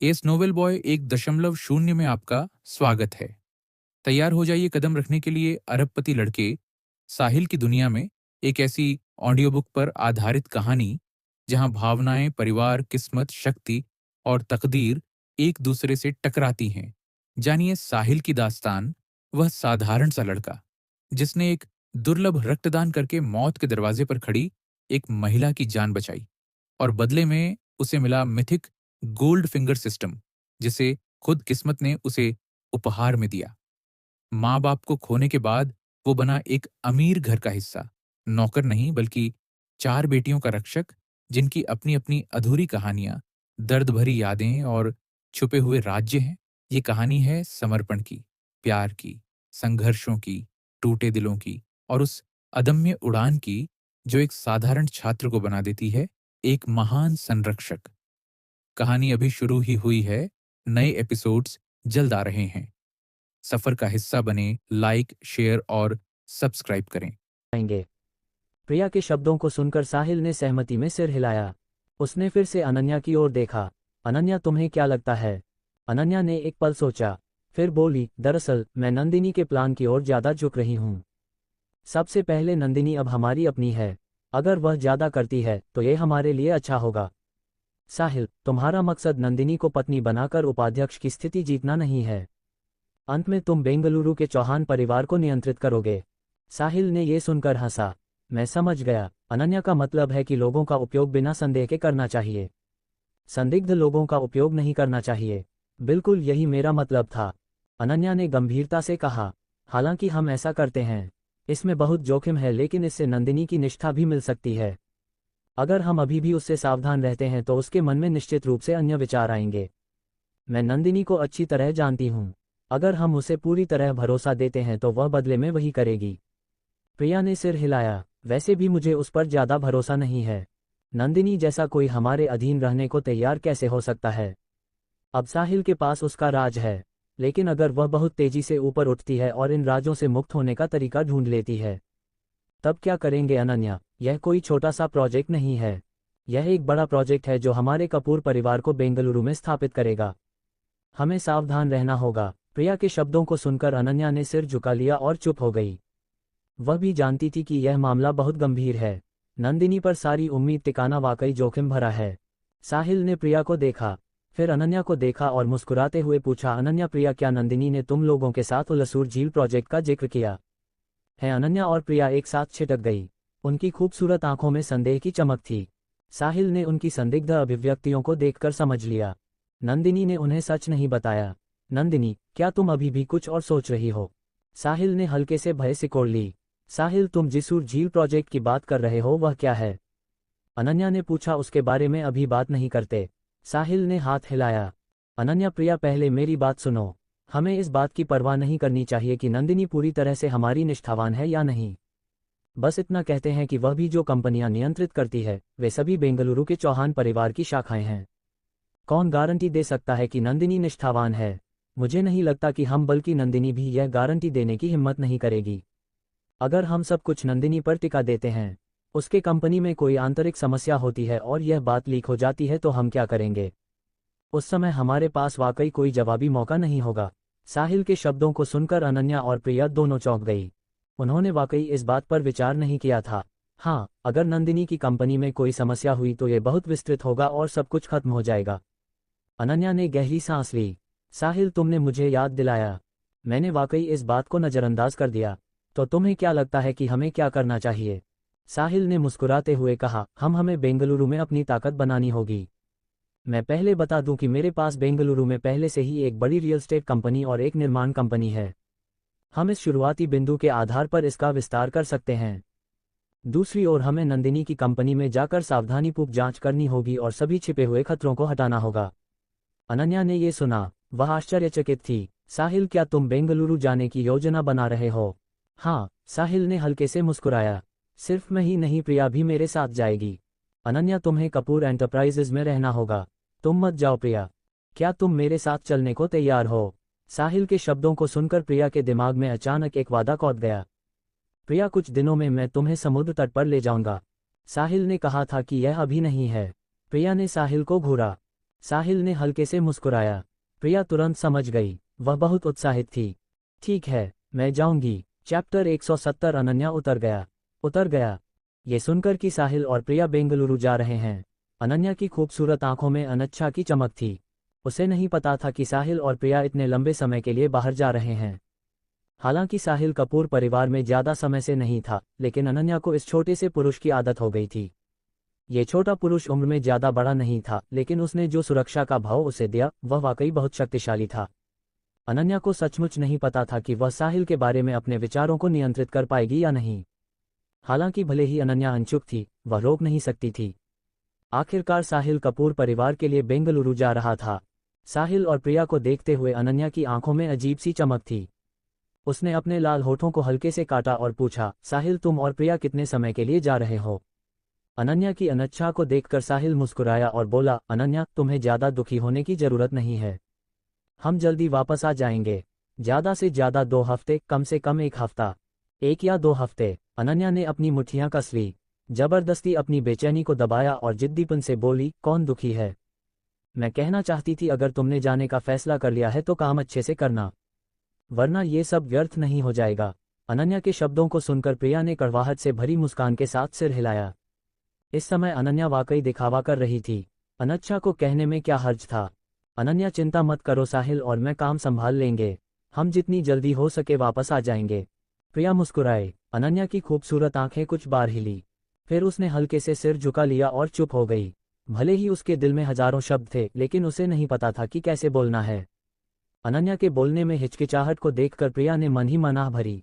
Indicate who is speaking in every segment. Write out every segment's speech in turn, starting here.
Speaker 1: S novel boy 1.0 में आपका स्वागत है। तैयार हो जाइए कदम रखने के लिए अरबपति लड़के साहिल की दुनिया में, एक ऐसी ऑडियो बुक पर आधारित कहानी जहां भावनाएं, परिवार, किस्मत, शक्ति और तकदीर एक दूसरे से टकराती हैं। जानिए साहिल की दास्तान, वह साधारण सा लड़का जिसने एक दुर्लभ रक्तदान करके मौत के दरवाजे पर खड़ी एक महिला की जान बचाई, और बदले में उसे मिला मिथिक गोल्ड फिंगर सिस्टम, जिसे खुद किस्मत ने उसे उपहार में दिया। माँ बाप को खोने के बाद वो बना एक अमीर घर का हिस्सा, नौकर नहीं बल्कि चार बेटियों का रक्षक, जिनकी अपनी अपनी अधूरी कहानियां, दर्द भरी यादें और छुपे हुए राज्य हैं। ये कहानी है समर्पण की, प्यार की, संघर्षों की, टूटे दिलों की, और उस अदम्य उड़ान की जो एक साधारण छात्र को बना देती है एक महान संरक्षक। कहानी अभी शुरू ही हुई है, नए एपिसोड्स जल्द आ रहे हैं। सफर का हिस्सा बने, लाइक, शेयर और सब्सक्राइब करें।
Speaker 2: आएंगे। प्रिया के शब्दों को सुनकर साहिल ने सहमति में सिर हिलाया। उसने फिर से अनन्या की ओर देखा। अनन्या, तुम्हें क्या लगता है? अनन्या ने एक पल सोचा, फिर बोली, दरअसल मैं नंदिनी के प्लान की ओर ज्यादा झुक रही हूँ। सबसे पहले नंदिनी अब हमारी अपनी है। अगर वह ज्यादा करती है तो ये हमारे लिए अच्छा होगा। साहिल, तुम्हारा मकसद नंदिनी को पत्नी बनाकर उपाध्यक्ष की स्थिति जीतना नहीं है। अंत में तुम बेंगलुरु के चौहान परिवार को नियंत्रित करोगे। साहिल ने ये सुनकर हंसा। मैं समझ गया, अनन्या का मतलब है कि लोगों का उपयोग बिना संदेह के करना चाहिए। संदिग्ध लोगों का उपयोग नहीं करना चाहिए। बिल्कुल यही मेरा मतलब था। अनन्या ने गंभीरता से कहा। हालांकि हम ऐसा करते हैं। इसमें बहुत जोखिम है, लेकिन इससे नंदिनी की निष्ठा भी मिल सकती है। अगर हम अभी भी उससे सावधान रहते हैं तो उसके मन में निश्चित रूप से अन्य विचार आएंगे। मैं नंदिनी को अच्छी तरह जानती हूँ। अगर हम उसे पूरी तरह भरोसा देते हैं तो वह बदले में वही करेगी। प्रिया ने सिर हिलाया। वैसे भी मुझे उस पर ज्यादा भरोसा नहीं है। नंदिनी जैसा कोई हमारे अधीन रहने को तैयार कैसे हो सकता है? अब साहिल के पास उसका राज है, लेकिन अगर वह बहुत तेजी से ऊपर उठती है और इन राजों से मुक्त होने का तरीका ढूंढ लेती है, तब क्या करेंगे अनन्या? यह कोई छोटा सा प्रोजेक्ट नहीं है। यह एक बड़ा प्रोजेक्ट है जो हमारे कपूर परिवार को बेंगलुरु में स्थापित करेगा। हमें सावधान रहना होगा। प्रिया के शब्दों को सुनकर अनन्या ने सिर झुका लिया और चुप हो गई। वह भी जानती थी कि यह मामला बहुत गंभीर है। नंदिनी पर सारी उम्मीद टिकाना वाकई जोखिम भरा है। साहिल ने प्रिया को देखा, फिर अनन्या को देखा और मुस्कुराते हुए पूछा, अनन्या, प्रिया, क्या नंदिनी ने तुम लोगों के साथ उलसूर झील प्रोजेक्ट का जिक्र किया है? अनन्या और प्रिया एक साथ छिटक गई। उनकी खूबसूरत आंखों में संदेह की चमक थी। साहिल ने उनकी संदिग्ध अभिव्यक्तियों को देखकर समझ लिया। नंदिनी ने उन्हें सच नहीं बताया। नंदिनी, क्या तुम अभी भी कुछ और सोच रही हो? साहिल ने हल्के से भय सिकोड़ ली। साहिल, तुम जिसूर झील प्रोजेक्ट की बात कर रहे हो, वह क्या है? अनन्या ने पूछा। उसके बारे में अभी बात नहीं करते। साहिल ने हाथ हिलाया। अनन्या, प्रिया, पहले मेरी बात सुनो। हमें इस बात की परवाह नहीं करनी चाहिए कि नंदिनी पूरी तरह से हमारी निष्ठावान है या नहीं। बस इतना कहते हैं कि वह भी जो कंपनियां नियंत्रित करती है वे सभी बेंगलुरु के चौहान परिवार की शाखाएं हैं। कौन गारंटी दे सकता है कि नंदिनी निष्ठावान है? मुझे नहीं लगता कि हम, बल्कि नंदिनी भी यह गारंटी देने की हिम्मत नहीं करेगी। अगर हम सब कुछ नंदिनी पर टिका देते हैं, उसके कंपनी में कोई आंतरिक समस्या होती है और यह बात लीक हो जाती है, तो हम क्या करेंगे? उस समय हमारे पास वाकई कोई जवाबी मौका नहीं होगा। साहिल के शब्दों को सुनकर अनन्या और प्रिया दोनों चौंक गई। उन्होंने वाकई इस बात पर विचार नहीं किया था। हाँ, अगर नंदिनी की कंपनी में कोई समस्या हुई तो ये बहुत विस्तृत होगा और सब कुछ खत्म हो जाएगा। अनन्या ने गहरी सांस ली। साहिल, तुमने मुझे याद दिलाया। मैंने वाकई इस बात को नज़रअंदाज कर दिया। तो तुम्हें क्या लगता है कि हमें क्या करना चाहिए? साहिल ने मुस्कुराते हुए कहा, हमें बेंगलुरु में अपनी ताकत बनानी होगी। मैं पहले बता दूं कि मेरे पास बेंगलुरु में पहले से ही एक बड़ी रियल एस्टेट कंपनी और एक निर्माण कंपनी है। हम इस शुरुआती बिंदु के आधार पर इसका विस्तार कर सकते हैं। दूसरी ओर, हमें नंदिनी की कंपनी में जाकर सावधानीपूर्वक जांच करनी होगी और सभी छिपे हुए खतरों को हटाना होगा। अनन्या ने ये सुना, वह आश्चर्यचकित थी। साहिल, क्या तुम बेंगलुरु जाने की योजना बना रहे हो? हाँ, साहिल ने हल्के से मुस्कुराया। सिर्फ मैं ही नहीं, प्रिया भी मेरे साथ जाएगी। अनन्या, तुम्हें कपूर एंटरप्राइजेज में रहना होगा। तुम मत जाओ प्रिया। क्या तुम मेरे साथ चलने को तैयार हो? साहिल के शब्दों को सुनकर प्रिया के दिमाग में अचानक एक वादा कौंध गया। प्रिया, कुछ दिनों में मैं तुम्हें समुद्र तट पर ले जाऊंगा। साहिल ने कहा था कि यह अभी नहीं है। प्रिया ने साहिल को घूरा। साहिल ने हल्के से मुस्कुराया। प्रिया तुरंत समझ गई, वह बहुत उत्साहित थी। ठीक है, मैं जाऊंगी। चैप्टर 170 अनन्या उतर गया। ये सुनकर कि साहिल और प्रिया बेंगलुरु जा रहे हैं, अनन्या की खूबसूरत आंखों में अनिच्छा की चमक थी। उसे नहीं पता था कि साहिल और प्रिया इतने लंबे समय के लिए बाहर जा रहे हैं। हालांकि साहिल कपूर परिवार में ज्यादा समय से नहीं था, लेकिन अनन्या को इस छोटे से पुरुष की आदत हो गई थी। ये छोटा पुरुष उम्र में ज्यादा बड़ा नहीं था, लेकिन उसने जो सुरक्षा का भाव उसे दिया वह वाकई बहुत शक्तिशाली था। अनन्या को सचमुच नहीं पता था कि वह साहिल के बारे में अपने विचारों को नियंत्रित कर पाएगी या नहीं। हालांकि भले ही अनन्या अनचुक थी, वह रोक नहीं सकती थी। आखिरकार साहिल कपूर परिवार के लिए बेंगलुरु जा रहा था। साहिल और प्रिया को देखते हुए अनन्या की आंखों में अजीब सी चमक थी। उसने अपने लाल होठों को हल्के से काटा और पूछा, साहिल तुम और प्रिया कितने समय के लिए जा रहे हो? अनन्या की अनिच्छा को देखकर साहिल मुस्कुराया और बोला, अनन्या तुम्हें ज्यादा दुखी होने की जरूरत नहीं है। हम जल्दी वापस आ जाएंगे। ज्यादा से ज्यादा 2 हफ्ते, कम से कम 1 हफ्ता। 1 या 2 हफ्ते। अनन्या ने अपनी मुट्ठियां कस ली, जबरदस्ती अपनी बेचैनी को दबाया और जिद्दीपन से बोली, कौन दुखी है? मैं कहना चाहती थी अगर तुमने जाने का फैसला कर लिया है तो काम अच्छे से करना, वरना ये सब व्यर्थ नहीं हो जाएगा। अनन्या के शब्दों को सुनकर प्रिया ने कड़वाहट से भरी मुस्कान के साथ सिर हिलाया। इस समय अनन्या वाकई दिखावा कर रही थी। अनिच्छा को कहने में क्या हर्ज था? अनन्या चिंता मत करो साहिल और मैं काम संभाल लेंगे, हम जितनी जल्दी हो सके वापस आ जाएंगे। प्रिया मुस्कुराए। अनन्या की खूबसूरत आंखें कुछ बार हिली, फिर उसने हल्के से सिर झुका लिया और चुप हो गई। भले ही उसके दिल में हजारों शब्द थे, लेकिन उसे नहीं पता था कि कैसे बोलना है। अनन्या के बोलने में हिचकिचाहट को देखकर प्रिया ने मन ही मन आह भरी।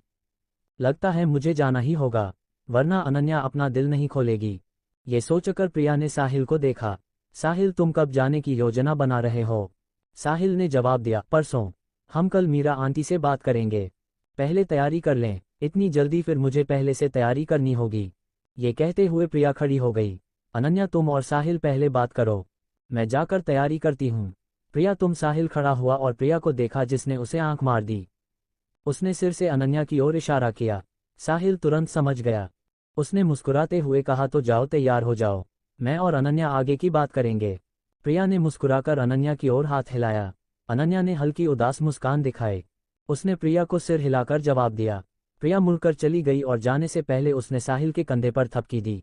Speaker 2: लगता है मुझे जाना ही होगा, वरना अनन्या अपना दिल नहीं खोलेगी। ये सोचकर प्रिया ने साहिल को देखा। साहिल तुम कब जाने की योजना बना रहे हो? साहिल ने जवाब दिया, परसों। हम कल मीरा आंटी से बात करेंगे। पहले तैयारी कर लें। इतनी जल्दी? फिर मुझे पहले से तैयारी करनी होगी। ये कहते हुए प्रिया खड़ी हो गई। अनन्या तुम और साहिल पहले बात करो, मैं जाकर तैयारी करती हूँ। प्रिया तुम। साहिल खड़ा हुआ और प्रिया को देखा, जिसने उसे आंख मार दी। उसने सिर से अनन्या की ओर इशारा किया। साहिल तुरंत समझ गया। उसने मुस्कुराते हुए कहा, तो जाओ तैयार हो जाओ, मैं और अनन्या आगे की बात करेंगे। प्रिया ने मुस्कुराकर अनन्या की ओर हाथ हिलाया। अनन्या ने हल्की उदास मुस्कान दिखाई। उसने प्रिया को सिर हिलाकर जवाब दिया। प्रिया मुड़कर चली गई और जाने से पहले उसने साहिल के कंधे पर थपकी दी।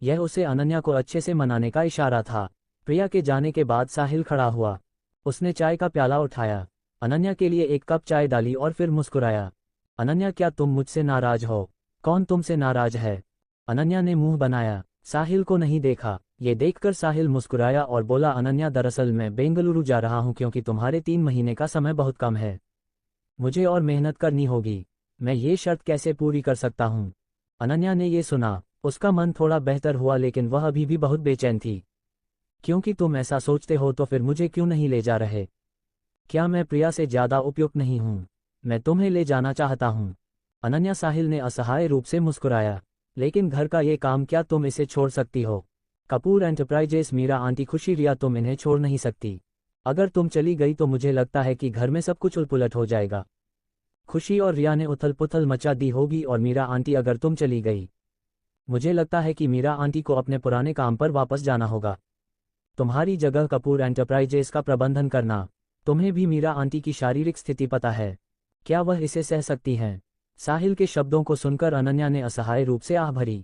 Speaker 2: यह उसे अनन्या को अच्छे से मनाने का इशारा था। प्रिया के जाने के बाद साहिल खड़ा हुआ। उसने चाय का प्याला उठाया, अनन्या के लिए 1 कप चाय डाली और फिर मुस्कुराया। अनन्या क्या तुम मुझसे नाराज हो? कौन तुमसे नाराज है? अनन्या ने मुंह बनाया, साहिल को नहीं देखा। ये देखकर साहिल मुस्कुराया और बोला, अनन्या दरअसल मैं बेंगलुरु जा रहा हूं क्योंकि तुम्हारे 3 महीने का समय बहुत कम है। मुझे और मेहनत करनी होगी। मैं ये शर्त कैसे पूरी कर सकता हूँ? अनन्या ने ये सुना, उसका मन थोड़ा बेहतर हुआ, लेकिन वह अभी भी बहुत बेचैन थी। क्योंकि तुम ऐसा सोचते हो तो फिर मुझे क्यों नहीं ले जा रहे? क्या मैं प्रिया से ज्यादा उपयुक्त नहीं हूँ? मैं तुम्हें ले जाना चाहता हूँ। अनन्या। साहिल ने असहाय रूप से मुस्कुराया, लेकिन घर का ये काम क्या तुम इसे छोड़ सकती हो? कपूर एंटरप्राइजेस, मीरा आंटी, खुशी, रिया, तुम इन्हें छोड़ नहीं सकती। अगर तुम चली गई तो मुझे लगता है कि घर में सब कुछ उलटपुलट हो जाएगा। खुशी और रिया ने उथल पुथल मचा दी होगी, और मीरा आंटी अगर तुम चली गई, मुझे लगता है कि मीरा आंटी को अपने पुराने काम पर वापस जाना होगा। तुम्हारी जगह कपूर एंटरप्राइजेस का प्रबंधन करना। तुम्हें भी मीरा आंटी की शारीरिक स्थिति पता है, क्या वह इसे सह सकती हैं? साहिल के शब्दों को सुनकर अनन्या ने असहाय रूप से आह भरी।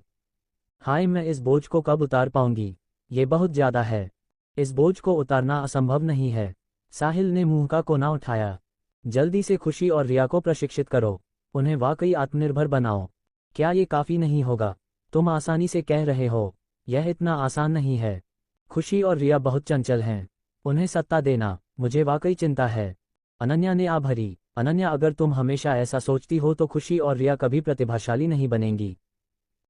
Speaker 2: हाय, मैं इस बोझ को कब उतार पाऊंगी? ये बहुत ज्यादा है। इस बोझ को उतारना असंभव नहीं है। साहिल ने मुंह का कोना उठाया। जल्दी से खुशी और रिया को प्रशिक्षित करो, उन्हें वाकई आत्मनिर्भर बनाओ। क्या ये काफी नहीं होगा? तुम आसानी से कह रहे हो, यह इतना आसान नहीं है। खुशी और रिया बहुत चंचल हैं, उन्हें सत्ता देना, मुझे वाकई चिंता है। अनन्या ने आ भरी। अनन्या, अगर तुम हमेशा ऐसा सोचती हो तो खुशी और रिया कभी प्रतिभाशाली नहीं बनेंगी।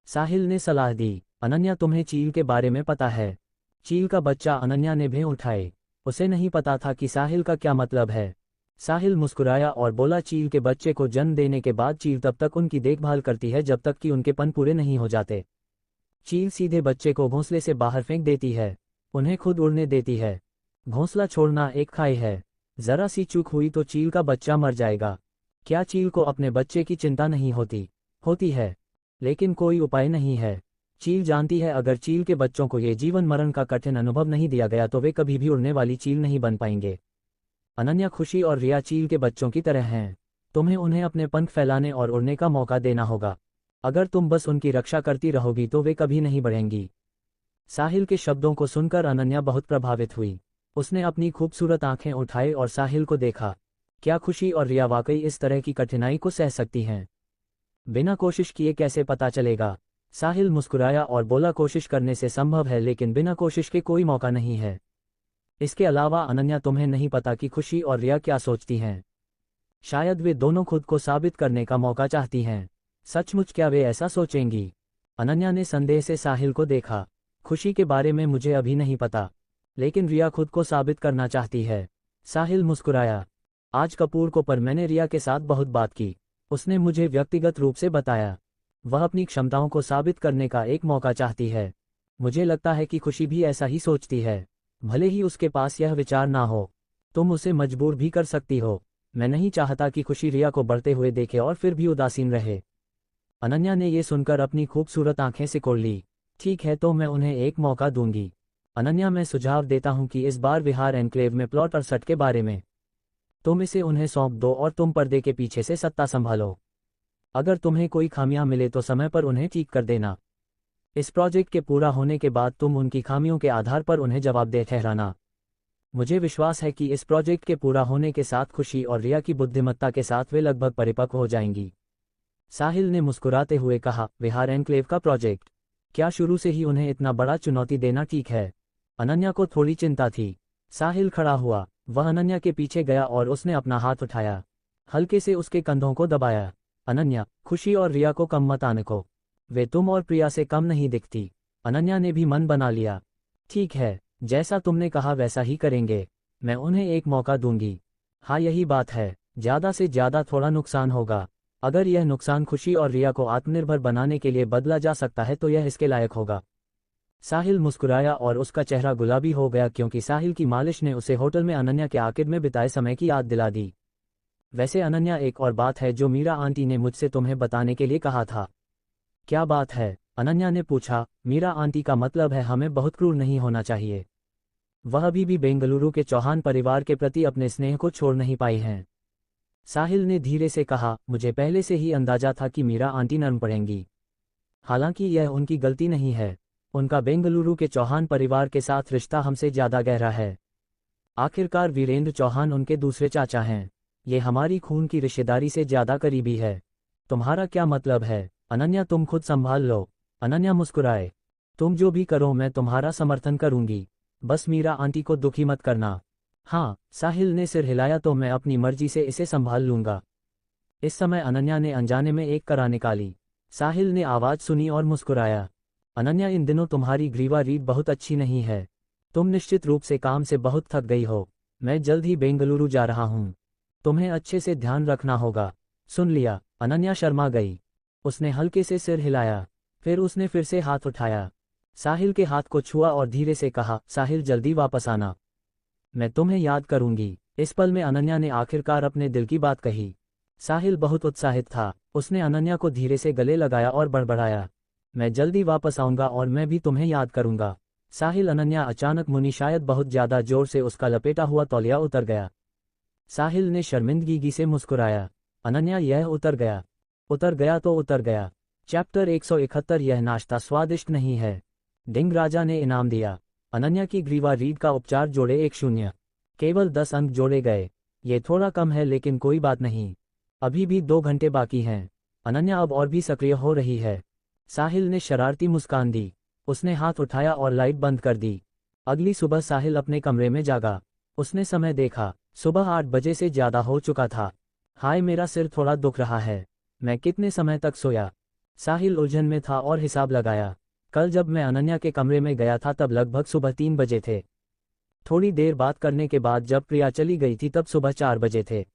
Speaker 2: साहिल ने सलाह दी। अनन्या, तुम्हें चील के बारे में पता है? चील का बच्चा? अनन्या ने भें उठाए। उसे नहीं पता था कि साहिल का क्या मतलब है। साहिल मुस्कुराया और बोला, चील के बच्चे को जन्म देने के बाद चील तब तक उनकी देखभाल करती है जब तक कि उनके पन पूरे नहीं हो जाते। चील सीधे बच्चे को घोंसले से बाहर फेंक देती है, उन्हें खुद उड़ने देती है। घोंसला छोड़ना एक खाई है, जरा सी चूक हुई तो चील का बच्चा मर जाएगा। क्या चील को अपने बच्चे की चिंता नहीं होती? होती है, लेकिन कोई उपाय नहीं है। चील जानती है अगर चील के बच्चों को ये जीवन मरण का कठिन अनुभव नहीं दिया गया तो वे कभी भी उड़ने वाली चील नहीं बन पाएंगे। अनन्या, खुशी और रिया चील के बच्चों की तरह हैं। तुम्हें उन्हें अपने पंख फैलाने और उड़ने का मौका देना होगा। अगर तुम बस उनकी रक्षा करती रहोगी तो वे कभी नहीं बढ़ेंगी। साहिल के शब्दों को सुनकर अनन्या बहुत प्रभावित हुई। उसने अपनी खूबसूरत आंखें उठाई और साहिल को देखा। क्या खुशी और रिया वाकई इस तरह की कठिनाई को सह सकती हैं? बिना कोशिश किए कैसे पता चलेगा? साहिल मुस्कुराया और बोला, कोशिश करने से संभव है लेकिन बिना कोशिश के कोई मौका नहीं है। इसके अलावा अनन्या, तुम्हें नहीं पता कि खुशी और रिया क्या सोचती हैं। शायद वे दोनों खुद को साबित करने का मौका चाहती हैं। सचमुच क्या वे ऐसा सोचेंगी? अनन्या ने संदेह से साहिल को देखा। खुशी के बारे में मुझे अभी नहीं पता, लेकिन रिया खुद को साबित करना चाहती है। साहिल मुस्कुराया। आज कपूर को पर मैंने रिया के साथ बहुत बात की। उसने मुझे व्यक्तिगत रूप से बताया वह अपनी क्षमताओं को साबित करने का एक मौका चाहती है। मुझे लगता है कि खुशी भी ऐसा ही सोचती है, भले ही उसके पास यह विचार ना हो। तुम उसे मजबूर भी कर सकती हो। मैं नहीं चाहता कि खुशी रिया को बढ़ते हुए देखे और फिर भी उदासीन रहे। अनन्या ने ये सुनकर अपनी खूबसूरत आंखें सिकोड़ ली। ठीक है, तो मैं उन्हें एक मौका दूंगी। अनन्या, मैं सुझाव देता हूं कि इस बार विहार एनक्लेव में प्लॉट 68 के बारे में तुम इसे उन्हें सौंप दो और तुम पर्दे के पीछे से सत्ता संभालो। अगर तुम्हें कोई खामियां मिले तो समय पर उन्हें ठीक कर देना। इस प्रोजेक्ट के पूरा होने के बाद तुम उनकी खामियों के आधार पर उन्हें जवाबदेह ठहराना। मुझे विश्वास है कि इस प्रोजेक्ट के पूरा होने के साथ खुशी और रिया की बुद्धिमत्ता के साथ वे लगभग परिपक्व हो जाएंगी। साहिल ने मुस्कुराते हुए कहा, विहार एनक्लेव का प्रोजेक्ट? क्या शुरू से ही उन्हें इतना बड़ा चुनौती देना ठीक है? अनन्या को थोड़ी चिंता थी। साहिल खड़ा हुआ। वह अनन्या के पीछे गया और उसने अपना हाथ उठाया, हल्के से उसके कंधों को दबाया। अनन्या, खुशी और रिया को कम मत आनको। वे तुम और प्रिया से कम नहीं दिखती। अनन्या ने भी मन बना लिया। ठीक है, जैसा तुमने कहा वैसा ही करेंगे। मैं उन्हें एक मौका दूंगी। हाँ, यही बात है। ज़्यादा से ज़्यादा थोड़ा नुकसान होगा। अगर यह नुकसान खुशी और रिया को आत्मनिर्भर बनाने के लिए बदला जा सकता है तो यह इसके लायक होगा। साहिल मुस्कुराया और उसका चेहरा गुलाबी हो गया क्योंकि साहिल की मालिश ने उसे होटल में अनन्या के आखिर में बिताए समय की याद दिला दी। वैसे अनन्या, एक और बात है जो मीरा आंटी ने मुझसे तुम्हें बताने के लिए कहा था। क्या बात है? अनन्या ने पूछा। मीरा आंटी का मतलब है हमें बहुत क्रूर नहीं होना चाहिए। वह अभी भी बेंगलुरु के चौहान परिवार के प्रति अपने स्नेह को छोड़ नहीं पाई हैं। साहिल ने धीरे से कहा, मुझे पहले से ही अंदाजा था कि मीरा आंटी नर्म पड़ेंगी। हालांकि यह उनकी गलती नहीं है। उनका बेंगलुरु के चौहान परिवार के साथ रिश्ता हमसे ज्यादा गहरा है। आखिरकार वीरेंद्र चौहान उनके दूसरे चाचा हैं। ये हमारी खून की रिश्तेदारी से ज्यादा करीबी है। तुम्हारा क्या मतलब है? अनन्या, तुम खुद संभाल लो। अनन्या मुस्कुराए। तुम जो भी करो मैं तुम्हारा समर्थन करूंगी। बस मीरा आंटी को दुखी मत करना। हाँ, साहिल ने सिर हिलाया, तो मैं अपनी मर्जी से इसे संभाल लूंगा। इस समय अनन्या ने अनजाने में एक करा निकाली। साहिल ने आवाज सुनी और मुस्कुराया। अनन्या, इन दिनों तुम्हारी ग्रीवा रीड बहुत अच्छी नहीं है। तुम निश्चित रूप से काम से बहुत थक गई हो। मैं जल्द ही बेंगलुरु जा रहा हूँ। तुम्हें अच्छे से ध्यान रखना होगा। सुन लिया? अनन्या शर्मा गई। उसने हल्के से सिर हिलाया। फिर उसने फिर से हाथ उठाया, साहिल के हाथ को छुआ और धीरे से कहा, साहिल जल्दी वापस आना, मैं तुम्हें याद करूंगी। इस पल में अनन्या ने आखिरकार अपने दिल की बात कही। साहिल बहुत उत्साहित था। उसने अनन्या को धीरे से गले लगाया और बड़बड़ाया, मैं जल्दी वापस आऊंगा और मैं भी तुम्हें याद करूंगा। साहिल, अनन्या अचानक मुनी शायद बहुत ज्यादा जोर से उसका लपेटा हुआ तौलिया उतर गया। साहिल ने शर्मिंदगी से मुस्कुराया, अनन्या यह उतर गया तो उतर गया। चैप्टर 171 यह नाश्ता स्वादिष्ट नहीं है। डिंग राजा ने इनाम दिया। अनन्या की ग्रीवा रीड का उपचार जोड़े 1-0। केवल 10 अंक जोड़े गए। ये थोड़ा कम है लेकिन कोई बात नहीं, अभी भी 2 घंटे बाकी हैं। अनन्या अब और भी सक्रिय हो रही है। साहिल ने शरारती मुस्कान दी। उसने हाथ उठाया और लाइट बंद कर दी। अगली सुबह साहिल अपने कमरे में जागा। उसने समय देखा, सुबह 8 बजे से ज्यादा हो चुका था। हाय, मेरा सिर थोड़ा दुख रहा है। मैं कितने समय तक सोया? साहिल उलझन में था और हिसाब लगाया। कल जब मैं अनन्या के कमरे में गया था तब लगभग सुबह 3 बजे थे। थोड़ी देर बात करने के बाद जब प्रिया चली गई थी तब सुबह 4 बजे थे।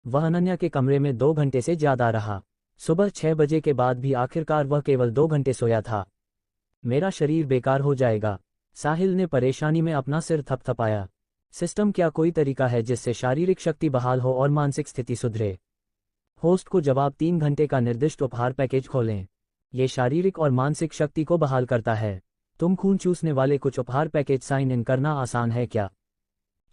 Speaker 2: वह अनन्या के कमरे में 2 घंटे से ज्यादा रहा। सुबह 6 बजे के बाद भी आखिरकार वह केवल 2 घंटे सोया था। मेरा शरीर बेकार हो जाएगा। साहिल ने परेशानी में अपना सिर थपथपाया। सिस्टम, क्या कोई तरीका है जिससे शारीरिक शक्ति बहाल हो और मानसिक स्थिति सुधरे? होस्ट को जवाब, 3 घंटे का निर्दिष्ट उपहार पैकेज खोलें। ये शारीरिक और मानसिक शक्ति को बहाल करता है। तुम खून चूसने वाले कुछ उपहार पैकेज साइन इन करना आसान है क्या?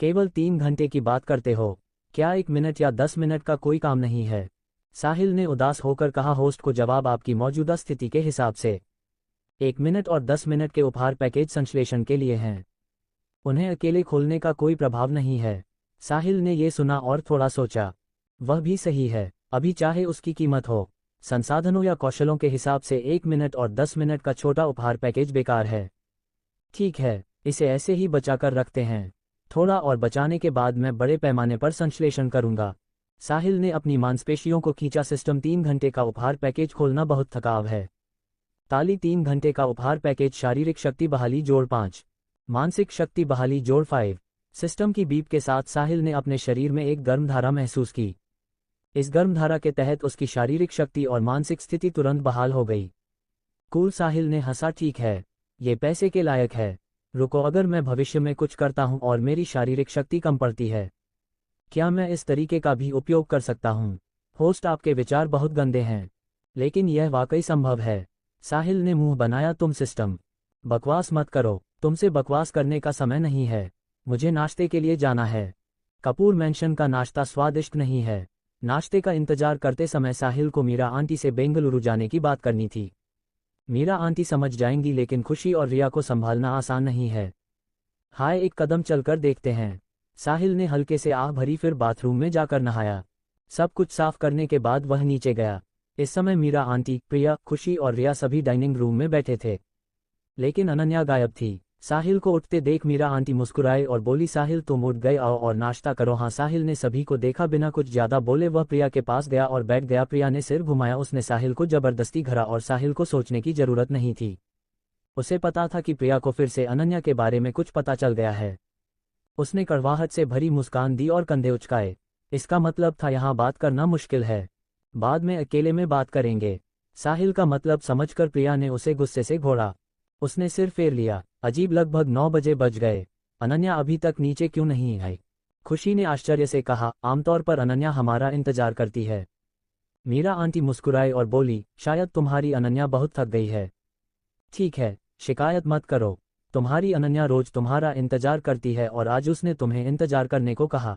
Speaker 2: केवल 3 घंटे की बात करते हो, क्या 1 मिनट या 10 मिनट का कोई काम नहीं है? साहिल ने उदास होकर कहा। होस्ट को जवाब आपकी मौजूदा स्थिति के हिसाब से 1 मिनट और 10 मिनट के उपहार पैकेज संश्लेषण के लिए हैं। उन्हें अकेले खोलने का कोई प्रभाव नहीं है। साहिल ने ये सुना और थोड़ा सोचा। वह भी सही है, अभी चाहे उसकी कीमत हो, संसाधनों या कौशलों के हिसाब से 1 मिनट और 10 मिनट का छोटा उपहार पैकेज बेकार है। ठीक है, इसे ऐसे ही बचाकर रखते हैं। थोड़ा और बचाने के बाद मैं बड़े पैमाने पर संश्लेषण करूंगा। साहिल ने अपनी मांसपेशियों को खींचा। सिस्टम 3 घंटे का उपहार पैकेज खोलना बहुत थकाव है। ताली 3 घंटे का उपहार पैकेज शारीरिक शक्ति बहाली जोड़ 5, मानसिक शक्ति बहाली जोड़ 5। सिस्टम की बीप के साथ साहिल ने अपने शरीर में एक गर्म धारा महसूस की। इस गर्म धारा के तहत उसकी शारीरिक शक्ति और मानसिक स्थिति तुरंत बहाल हो गई। कूल, साहिल ने हंसा। ठीक है, ये पैसे के लायक है। रुको, अगर मैं भविष्य में कुछ करता हूं और मेरी शारीरिक शक्ति कम पड़ती है, क्या मैं इस तरीके का भी उपयोग कर सकता हूं? होस्ट, आपके विचार बहुत गंदे हैं, लेकिन यह वाकई संभव है। साहिल ने मुंह बनाया। तुम सिस्टम, बकवास मत करो। तुमसे बकवास करने का समय नहीं है। मुझे नाश्ते के लिए जाना है। कपूर मैंशन का नाश्ता स्वादिष्ट नहीं है। नाश्ते का इंतजार करते समय साहिल को मीरा आंटी से बेंगलुरु जाने की बात करनी थी। मीरा आंटी समझ जाएंगी, लेकिन खुशी और रिया को संभालना आसान नहीं है। हाय, एक कदम चलकर देखते हैं। साहिल ने हल्के से आह भरी, फिर बाथरूम में जाकर नहाया। सब कुछ साफ करने के बाद वह नीचे गया। इस समय मीरा आंटी, प्रिया, खुशी और रिया सभी डाइनिंग रूम में बैठे थे, लेकिन अनन्या गायब थी। साहिल को उठते देख मीरा आंटी मुस्कुराए और बोली, साहिल तुम उठ गए, आओ और नाश्ता करो। हाँ। साहिल ने सभी को देखा। बिना कुछ ज्यादा बोले वह प्रिया के पास गया और बैठ गया। प्रिया ने सिर घुमाया। उसने साहिल को जबरदस्ती घरा और साहिल को सोचने की जरूरत नहीं थी। उसे पता था कि प्रिया को फिर से अनन्या के बारे में कुछ पता चल गया है। उसने कड़वाहट से भरी मुस्कान दी और कंधे उचकाए। इसका मतलब था यहाँ बात करना मुश्किल है, बाद में अकेले में बात करेंगे। साहिल का मतलब समझकर प्रिया ने उसे गुस्से से घोड़ा। उसने सिर फेर लिया। अजीब, लगभग 9 बजे बज गए। अनन्या अभी तक नीचे क्यों नहीं आई? खुशी ने आश्चर्य से कहा। आमतौर पर अनन्या हमारा इंतजार करती है। मीरा आंटी मुस्कुराई और बोली, शायद तुम्हारी अनन्या बहुत थक गई है। ठीक है, शिकायत मत करो। तुम्हारी अनन्या रोज तुम्हारा इंतजार करती है और आज उसने तुम्हें इंतजार करने को कहा।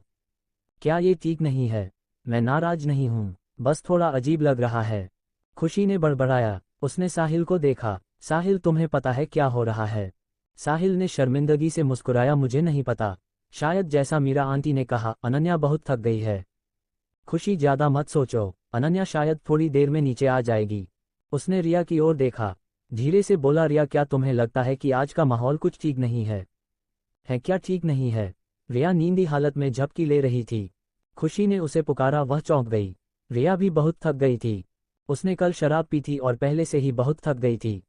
Speaker 2: क्या ये ठीक नहीं है? मैं नाराज नहीं हूँ, बस थोड़ा अजीब लग रहा है। खुशी ने बड़बड़ाया। उसने साहिल को देखा। साहिल, तुम्हें पता है क्या हो रहा है? साहिल ने शर्मिंदगी से मुस्कुराया। मुझे नहीं पता। शायद जैसा मीरा आंटी ने कहा, अनन्या बहुत थक गई है। खुशी, ज्यादा मत सोचो, अनन्या शायद थोड़ी देर में नीचे आ जाएगी। उसने रिया की ओर देखा। धीरे से बोला, रिया, क्या तुम्हें लगता है कि आज का माहौल कुछ ठीक नहीं है? है क्या ठीक नहीं है? रिया नींदी हालत में झपकी ले रही थी। खुशी ने उसे पुकारा। वह चौंक गई। रिया भी बहुत थक गई थी। उसने कल शराब पी थी और पहले से ही बहुत थक गई थी।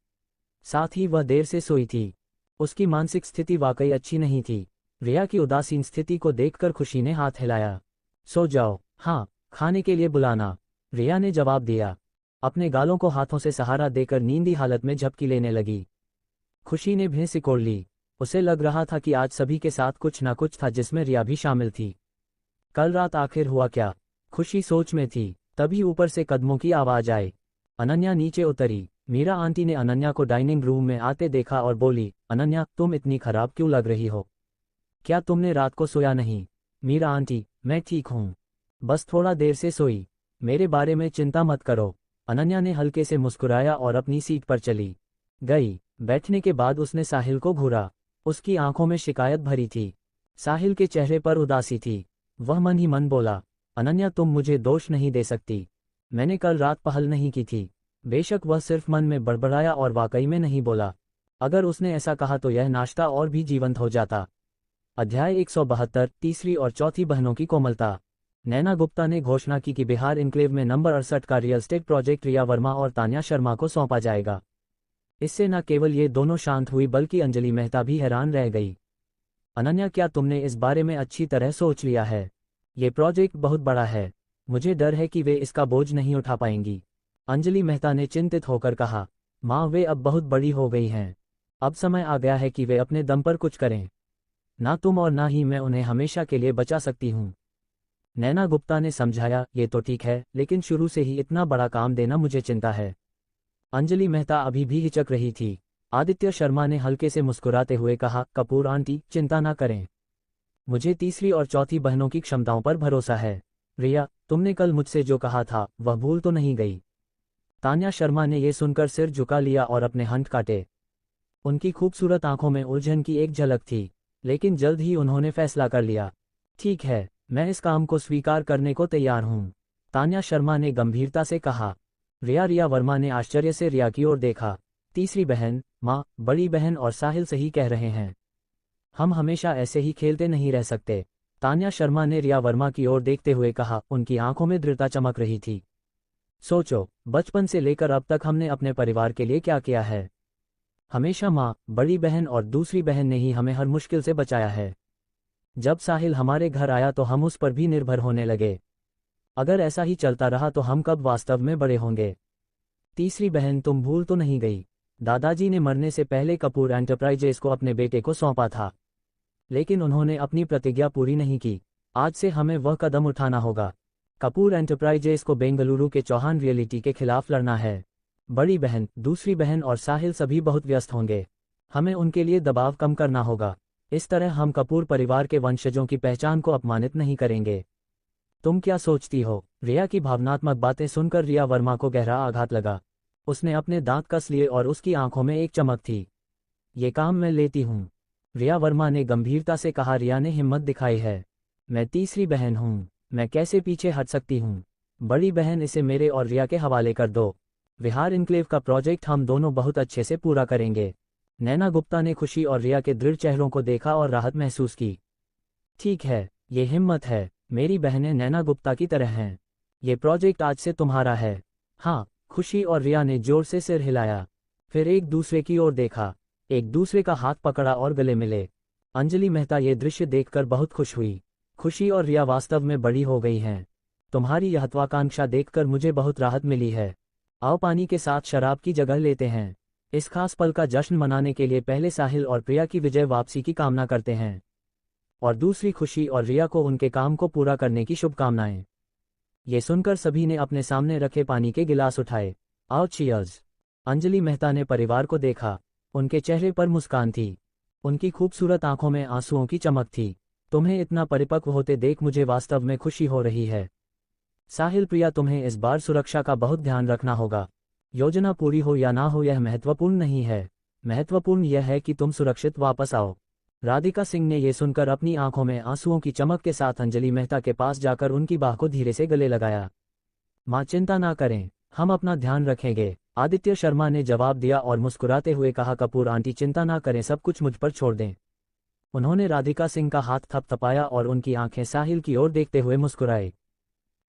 Speaker 2: साथ ही वह देर से सोई थी। उसकी मानसिक स्थिति वाकई अच्छी नहीं थी। रिया की उदासीन स्थिति को देखकर खुशी ने हाथ हिलाया। सो जाओ। हाँ, खाने के लिए बुलाना, रिया ने जवाब दिया। अपने गालों को हाथों से सहारा देकर नींदी हालत में झपकी लेने लगी। खुशी ने भैं सिकोड़ ली। उसे लग रहा था कि आज सभी के साथ कुछ ना कुछ था जिसमें रिया भी शामिल थी। कल रात आखिर हुआ क्या? खुशी सोच में थी। तभी ऊपर से कदमों की आवाज आई। अनन्या नीचे उतरी। मीरा आंटी ने अनन्या को डाइनिंग रूम में आते देखा और बोली, अनन्या, तुम इतनी खराब क्यों लग रही हो? क्या तुमने रात को सोया नहीं? मीरा आंटी, मैं ठीक हूँ, बस थोड़ा देर से सोई। मेरे बारे में चिंता मत करो। अनन्या ने हल्के से मुस्कुराया और अपनी सीट पर चली गई। बैठने के बाद उसने साहिल को घूरा। उसकी आंखों में शिकायत भरी थी। साहिल के चेहरे पर उदासी थी। वह मन ही मन बोला, अनन्या, तुम मुझे दोष नहीं दे सकती। मैंने कल रात पहल नहीं की थी। बेशक वह सिर्फ मन में बड़बड़ाया और वाकई में नहीं बोला। अगर उसने ऐसा कहा तो यह नाश्ता और भी जीवंत हो जाता। अध्याय 172, तीसरी और चौथी बहनों की कोमलता। नैना गुप्ता ने घोषणा की कि बिहार इनक्लेव में नंबर 68 का रियल एस्टेट प्रोजेक्ट रिया वर्मा और तान्या शर्मा को सौंपा जाएगा। इससे न केवल ये दोनों शांत हुई बल्कि अंजलि मेहता भी हैरान रह गई। अनन्या, क्या तुमने इस बारे में अच्छी तरह सोच लिया है? ये प्रोजेक्ट बहुत बड़ा है। मुझे डर है कि वे इसका बोझ नहीं उठा पाएंगी। अंजलि मेहता ने चिंतित होकर कहा, माँ, वे अब बहुत बड़ी हो गई हैं। अब समय आ गया है कि वे अपने दम पर कुछ करें। ना तुम और ना ही मैं उन्हें हमेशा के लिए बचा सकती हूँ। नैना गुप्ता ने समझाया, ये तो ठीक है, लेकिन शुरू से ही इतना बड़ा काम देना मुझे चिंता है। अंजलि मेहता अभी भी हिचक रही थी। आदित्य शर्मा ने हल्के से मुस्कुराते हुए कहा, कपूर आंटी, चिंता ना करें। मुझे तीसरी और चौथी बहनों की क्षमताओं पर भरोसा है। रिया, तुमने कल मुझसे जो कहा था वह भूल तो नहीं गई? तान्या शर्मा ने ये सुनकर सिर झुका लिया और अपने हंठ काटे। उनकी खूबसूरत आंखों में उलझन की एक झलक थी, लेकिन जल्द ही उन्होंने फैसला कर लिया। ठीक है, मैं इस काम को स्वीकार करने को तैयार हूँ, तान्या शर्मा ने गंभीरता से कहा। रिया वर्मा ने आश्चर्य से रिया की ओर देखा। तीसरी बहन, माँ, बड़ी बहन और साहिल सही कह रहे हैं। हम हमेशा ऐसे ही खेलते नहीं रह सकते, तान्या शर्मा ने रिया वर्मा की ओर देखते हुए कहा। उनकी आंखों में दृढ़ता चमक रही थी। सोचो, बचपन से लेकर अब तक हमने अपने परिवार के लिए क्या किया है। हमेशा माँ, बड़ी बहन और दूसरी बहन ने ही हमें हर मुश्किल से बचाया है। जब साहिल हमारे घर आया तो हम उस पर भी निर्भर होने लगे। अगर ऐसा ही चलता रहा तो हम कब वास्तव में बड़े होंगे। तीसरी बहन, तुम भूल तो नहीं गई? दादाजी ने मरने से पहले कपूर एंटरप्राइजेस को अपने बेटे को सौंपा था, लेकिन उन्होंने अपनी प्रतिज्ञा पूरी नहीं की। आज से हमें वह कदम उठाना होगा। कपूर एंटरप्राइजेस को बेंगलुरु के चौहान रियलिटी के खिलाफ लड़ना है। बड़ी बहन, दूसरी बहन और साहिल सभी बहुत व्यस्त होंगे। हमें उनके लिए दबाव कम करना होगा। इस तरह हम कपूर परिवार के वंशजों की पहचान को अपमानित नहीं करेंगे। तुम क्या सोचती हो? रिया की भावनात्मक बातें सुनकर रिया वर्मा को गहरा आघात लगा। उसने अपने दांत कस लिए और उसकी आंखों में एक चमक थी। ये काम मैं लेती हूँ, रिया वर्मा ने गंभीरता से कहा। रिया ने हिम्मत दिखाई है। मैं तीसरी बहन हूँ, मैं कैसे पीछे हट सकती हूँ? बड़ी बहन, इसे मेरे और रिया के हवाले कर दो। विहार इनक्लेव का प्रोजेक्ट हम दोनों बहुत अच्छे से पूरा करेंगे। नैना गुप्ता ने खुशी और रिया के दृढ़ चेहरों को देखा और राहत महसूस की। ठीक है, ये हिम्मत है। मेरी बहनें नैना गुप्ता की तरह हैं। ये प्रोजेक्ट आज से तुम्हारा है। हाँ, खुशी और रिया ने जोर से सिर हिलाया, फिर एक दूसरे की ओर देखा, एक दूसरे का हाथ पकड़ा और गले मिले। अंजलि मेहता ये दृश्य देखकर बहुत खुश हुई। खुशी और रिया वास्तव में बड़ी हो गई हैं। तुम्हारी यह महत्वाकांक्षा देखकर मुझे बहुत राहत मिली है। आओ पानी के साथ शराब की जगह लेते हैं। इस खास पल का जश्न मनाने के लिए पहले साहिल और प्रिया की विजय वापसी की कामना करते हैं, और दूसरी खुशी और रिया को उनके काम को पूरा करने की शुभकामनाएं। ये सुनकर सभी ने अपने सामने रखे पानी के गिलास उठाए। आओ चीयर्स। अंजलि मेहता ने परिवार को देखा। उनके चेहरे पर मुस्कान थी, उनकी खूबसूरत आंखों में आंसुओं की चमक थी। तुम्हें इतना परिपक्व होते देख मुझे वास्तव में खुशी हो रही है। साहिल, प्रिया, तुम्हें इस बार सुरक्षा का बहुत ध्यान रखना होगा। योजना पूरी हो या ना हो यह महत्वपूर्ण नहीं है, महत्वपूर्ण यह है कि तुम सुरक्षित वापस आओ। राधिका सिंह ने यह सुनकर अपनी आंखों में आंसुओं की चमक के साथ अंजलि मेहता के पास जाकर उनकी बाह को धीरे से गले लगाया। माँ, चिंता ना करें, हम अपना ध्यान रखेंगे, आदित्य शर्मा ने जवाब दिया और मुस्कुराते हुए कहा। कपूर आंटी, चिंता ना करें, सब कुछ मुझ पर छोड़ दें। उन्होंने राधिका सिंह का हाथ थपथपाया और उनकी आंखें साहिल की ओर देखते हुए मुस्कुराई।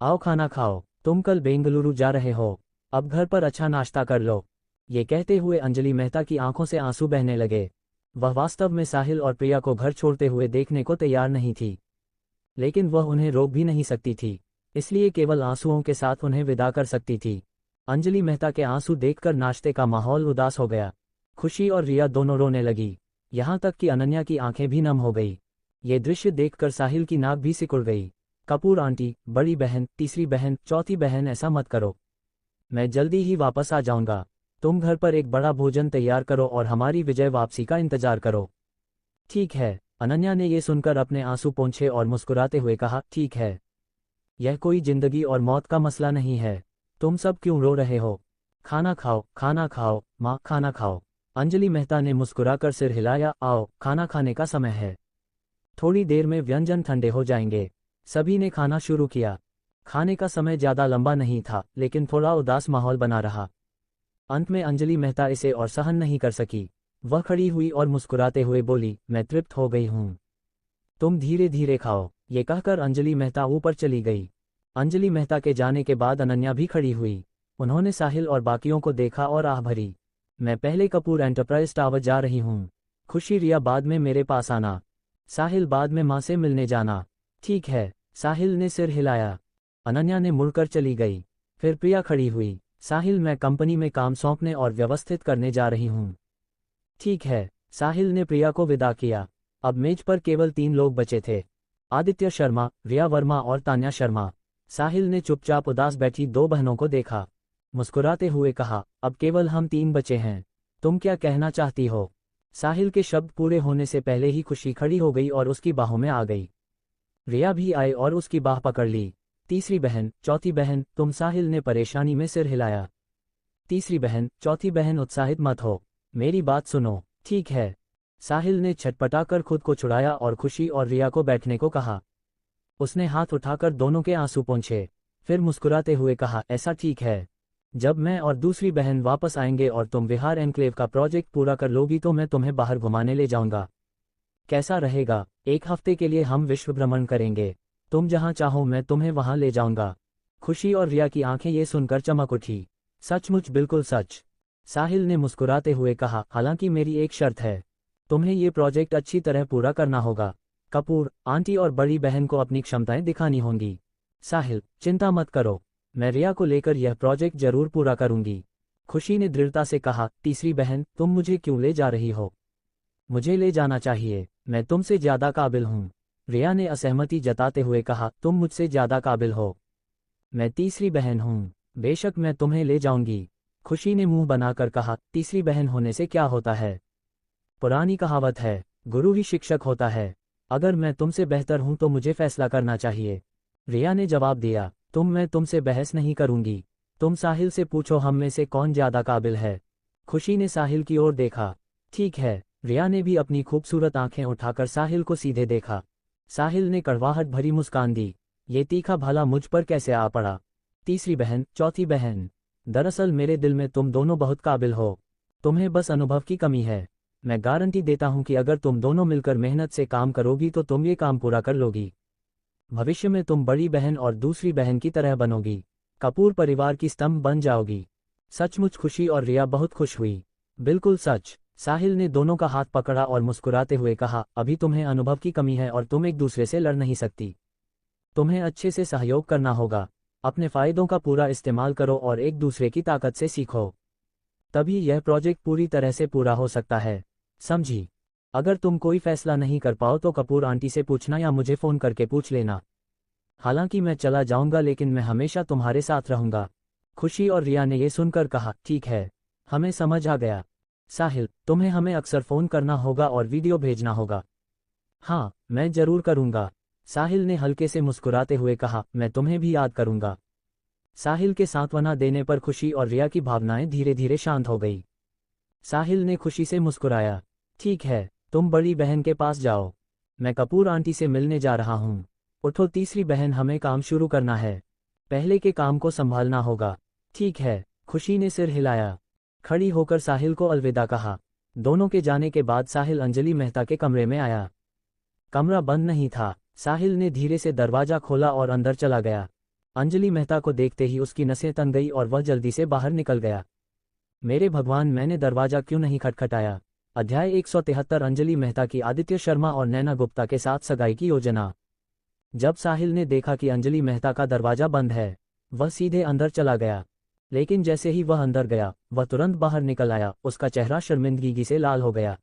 Speaker 2: आओ खाना खाओ, तुम कल बेंगलुरु जा रहे हो, अब घर पर अच्छा नाश्ता कर लो। ये कहते हुए अंजलि मेहता की आंखों से आंसू बहने लगे। वह वास्तव में साहिल और प्रिया को घर छोड़ते हुए देखने को तैयार नहीं थी, लेकिन वह उन्हें रोक भी नहीं सकती थी, इसलिए केवल आंसुओं के साथ उन्हें विदा कर सकती थी। अंजलि मेहता के आंसू देखकर नाश्ते का माहौल उदास हो गया। खुशी और रिया दोनों रोने लगी, यहाँ तक कि अनन्या की आंखें भी नम हो गई। ये दृश्य देखकर साहिल की नाक भी सिकुड़ गई। कपूर आंटी, बड़ी बहन, तीसरी बहन, चौथी बहन, ऐसा मत करो। मैं जल्दी ही वापस आ जाऊंगा। तुम घर पर एक बड़ा भोजन तैयार करो और हमारी विजय वापसी का इंतजार करो। ठीक है, अनन्या ने यह सुनकर अपने आंसू पोंछे और मुस्कुराते हुए कहा। ठीक है, यह कोई जिंदगी और मौत का मसला नहीं है। तुम सब क्यों रो रहे हो? खाना खाओ, माँ, खाना खाओ। अंजलि मेहता ने मुस्कुराकर सिर हिलाया। आओ, खाना खाने का समय है। थोड़ी देर में व्यंजन ठंडे हो जाएंगे। सभी ने खाना शुरू किया। खाने का समय ज्यादा लंबा नहीं था, लेकिन थोड़ा उदास माहौल बना रहा। अंत में अंजलि मेहता इसे और सहन नहीं कर सकी। वह खड़ी हुई और मुस्कुराते हुए बोली, मैं तृप्त हो गई हूँ, तुम धीरे धीरे खाओ। ये कहकर अंजलि मेहता ऊपर चली गई। अंजलि मेहता के जाने के बाद अनन्या भी खड़ी हुई। उन्होंने साहिल और बाकियों को देखा और आह भरी। मैं पहले कपूर एंटरप्राइज टावर जा रही हूँ। खुशी, रिया, बाद में मेरे पास आना। साहिल, बाद में माँ से मिलने जाना। ठीक है, साहिल ने सिर हिलाया। अनन्या ने मुड़कर चली गई। फिर प्रिया खड़ी हुई। साहिल, मैं कंपनी में काम सौंपने और व्यवस्थित करने जा रही हूँ। ठीक है, साहिल ने प्रिया को विदा किया। अब मेज पर केवल 3 लोग बचे थे, आदित्य शर्मा, रिया वर्मा और तान्या शर्मा। साहिल ने चुपचाप उदास बैठी 2 बहनों को देखा। मुस्कुराते हुए कहा, अब केवल हम 3 बचे हैं। तुम क्या कहना चाहती हो? साहिल के शब्द पूरे होने से पहले ही खुशी खड़ी हो गई और उसकी बाहों में आ गई। रिया भी आई और उसकी बाह पकड़ ली। तीसरी बहन, चौथी बहन, तुम, साहिल ने परेशानी में सिर हिलाया। तीसरी बहन, चौथी बहन, उत्साहित मत हो, मेरी बात सुनो। ठीक है। साहिल ने छटपटाकर खुद को छुड़ाया और खुशी और रिया को बैठने को कहा। उसने हाथ उठाकर दोनों के आंसू पोंछे, फिर मुस्कुराते हुए कहा, ऐसा ठीक है। जब मैं और दूसरी बहन वापस आएंगे और तुम विहार एन्क्लेव का प्रोजेक्ट पूरा कर लोगी तो मैं तुम्हें बाहर घुमाने ले जाऊंगा। कैसा रहेगा? 1 हफ्ते के लिए हम विश्व भ्रमण करेंगे। तुम जहां चाहो मैं तुम्हें वहां ले जाऊंगा। खुशी और रिया की आंखें ये सुनकर चमक उठी। सचमुच, बिल्कुल सच। साहिल ने मुस्कुराते हुए कहा, हालांकि मेरी एक शर्त है। तुम्हें ये प्रोजेक्ट अच्छी तरह पूरा करना होगा। कपूर, आंटी और बड़ी बहन को अपनी क्षमताएं दिखानी होंगी। साहिल, चिंता मत करो, मैं रिया को लेकर यह प्रोजेक्ट जरूर पूरा करूंगी। खुशी ने दृढ़ता से कहा, तीसरी बहन, तुम मुझे क्यों ले जा रही हो? मुझे ले जाना चाहिए, मैं तुमसे ज्यादा काबिल हूँ। रिया ने असहमति जताते हुए कहा, तुम मुझसे ज्यादा काबिल हो। मैं तीसरी बहन हूँ, बेशक मैं तुम्हें ले जाऊंगी। खुशी ने मुंह बनाकर कहा, तीसरी बहन होने से क्या होता है? पुरानी कहावत है, गुरु ही शिक्षक होता है। अगर मैं तुमसे बेहतर हूं तो मुझे फैसला करना चाहिए। रिया ने जवाब दिया, मैं तुमसे बहस नहीं करूंगी। तुम साहिल से पूछो हम में से कौन ज्यादा काबिल है। खुशी ने साहिल की ओर देखा। ठीक है। रिया ने भी अपनी खूबसूरत आंखें उठाकर साहिल को सीधे देखा। साहिल ने कड़वाहट भरी मुस्कान दी, ये तीखा भला मुझ पर कैसे आ पड़ा? तीसरी बहन, चौथी बहन, दरअसल मेरे दिल में तुम दोनों बहुत काबिल हो। तुम्हें बस अनुभव की कमी है। मैं गारंटी देता हूं कि अगर तुम दोनों मिलकर मेहनत से काम करोगी तो तुम ये काम पूरा कर लोगी। भविष्य में तुम बड़ी बहन और दूसरी बहन की तरह बनोगी। कपूर परिवार की स्तंभ बन जाओगी। सचमुच खुशी और रिया बहुत खुश हुई। बिल्कुल सच। साहिल ने दोनों का हाथ पकड़ा और मुस्कुराते हुए कहा, अभी तुम्हें अनुभव की कमी है और तुम एक दूसरे से लड़ नहीं सकती। तुम्हें अच्छे से सहयोग करना होगा। अपने फायदों का पूरा इस्तेमाल करो और एक दूसरे की ताकत से सीखो। तभी यह प्रोजेक्ट पूरी तरह से पूरा हो सकता है। समझी? अगर तुम कोई फैसला नहीं कर पाओ तो कपूर आंटी से पूछना या मुझे फोन करके पूछ लेना। हालांकि मैं चला जाऊंगा लेकिन मैं हमेशा तुम्हारे साथ रहूंगा। खुशी और रिया ने यह सुनकर कहा, ठीक है, हमें समझ आ गया। साहिल, तुम्हें हमें अक्सर फोन करना होगा और वीडियो भेजना होगा। हाँ, मैं जरूर करूंगा। साहिल ने हल्के से मुस्कुराते हुए कहा, मैं तुम्हें भी याद करूंगा। साहिल के सांत्वना देने पर खुशी और रिया की भावनाएं धीरे धीरे शांत हो गई। साहिल ने खुशी से मुस्कुराया, ठीक है, तुम बड़ी बहन के पास जाओ, मैं कपूर आंटी से मिलने जा रहा हूँ। उठो तीसरी बहन, हमें काम शुरू करना है। पहले के काम को संभालना होगा। ठीक है। खुशी ने सिर हिलाया। खड़ी होकर साहिल को अलविदा कहा। दोनों के जाने के बाद साहिल अंजलि मेहता के कमरे में आया। कमरा बंद नहीं था। साहिल ने धीरे से दरवाजा खोला और अंदर चला गया। अंजलि मेहता को देखते ही उसकी नसें तन गई और वह जल्दी से बाहर निकल गया। मेरे भगवान, मैंने दरवाजा क्यों नहीं खटखटाया? अध्याय 173। अंजलि मेहता की आदित्य शर्मा और नैना गुप्ता के साथ सगाई की योजना। जब साहिल ने देखा कि अंजलि मेहता का दरवाजा बंद है, वह सीधे अंदर चला गया। लेकिन जैसे ही वह अंदर गया, वह तुरंत बाहर निकल आया। उसका चेहरा शर्मिंदगी से लाल हो गया।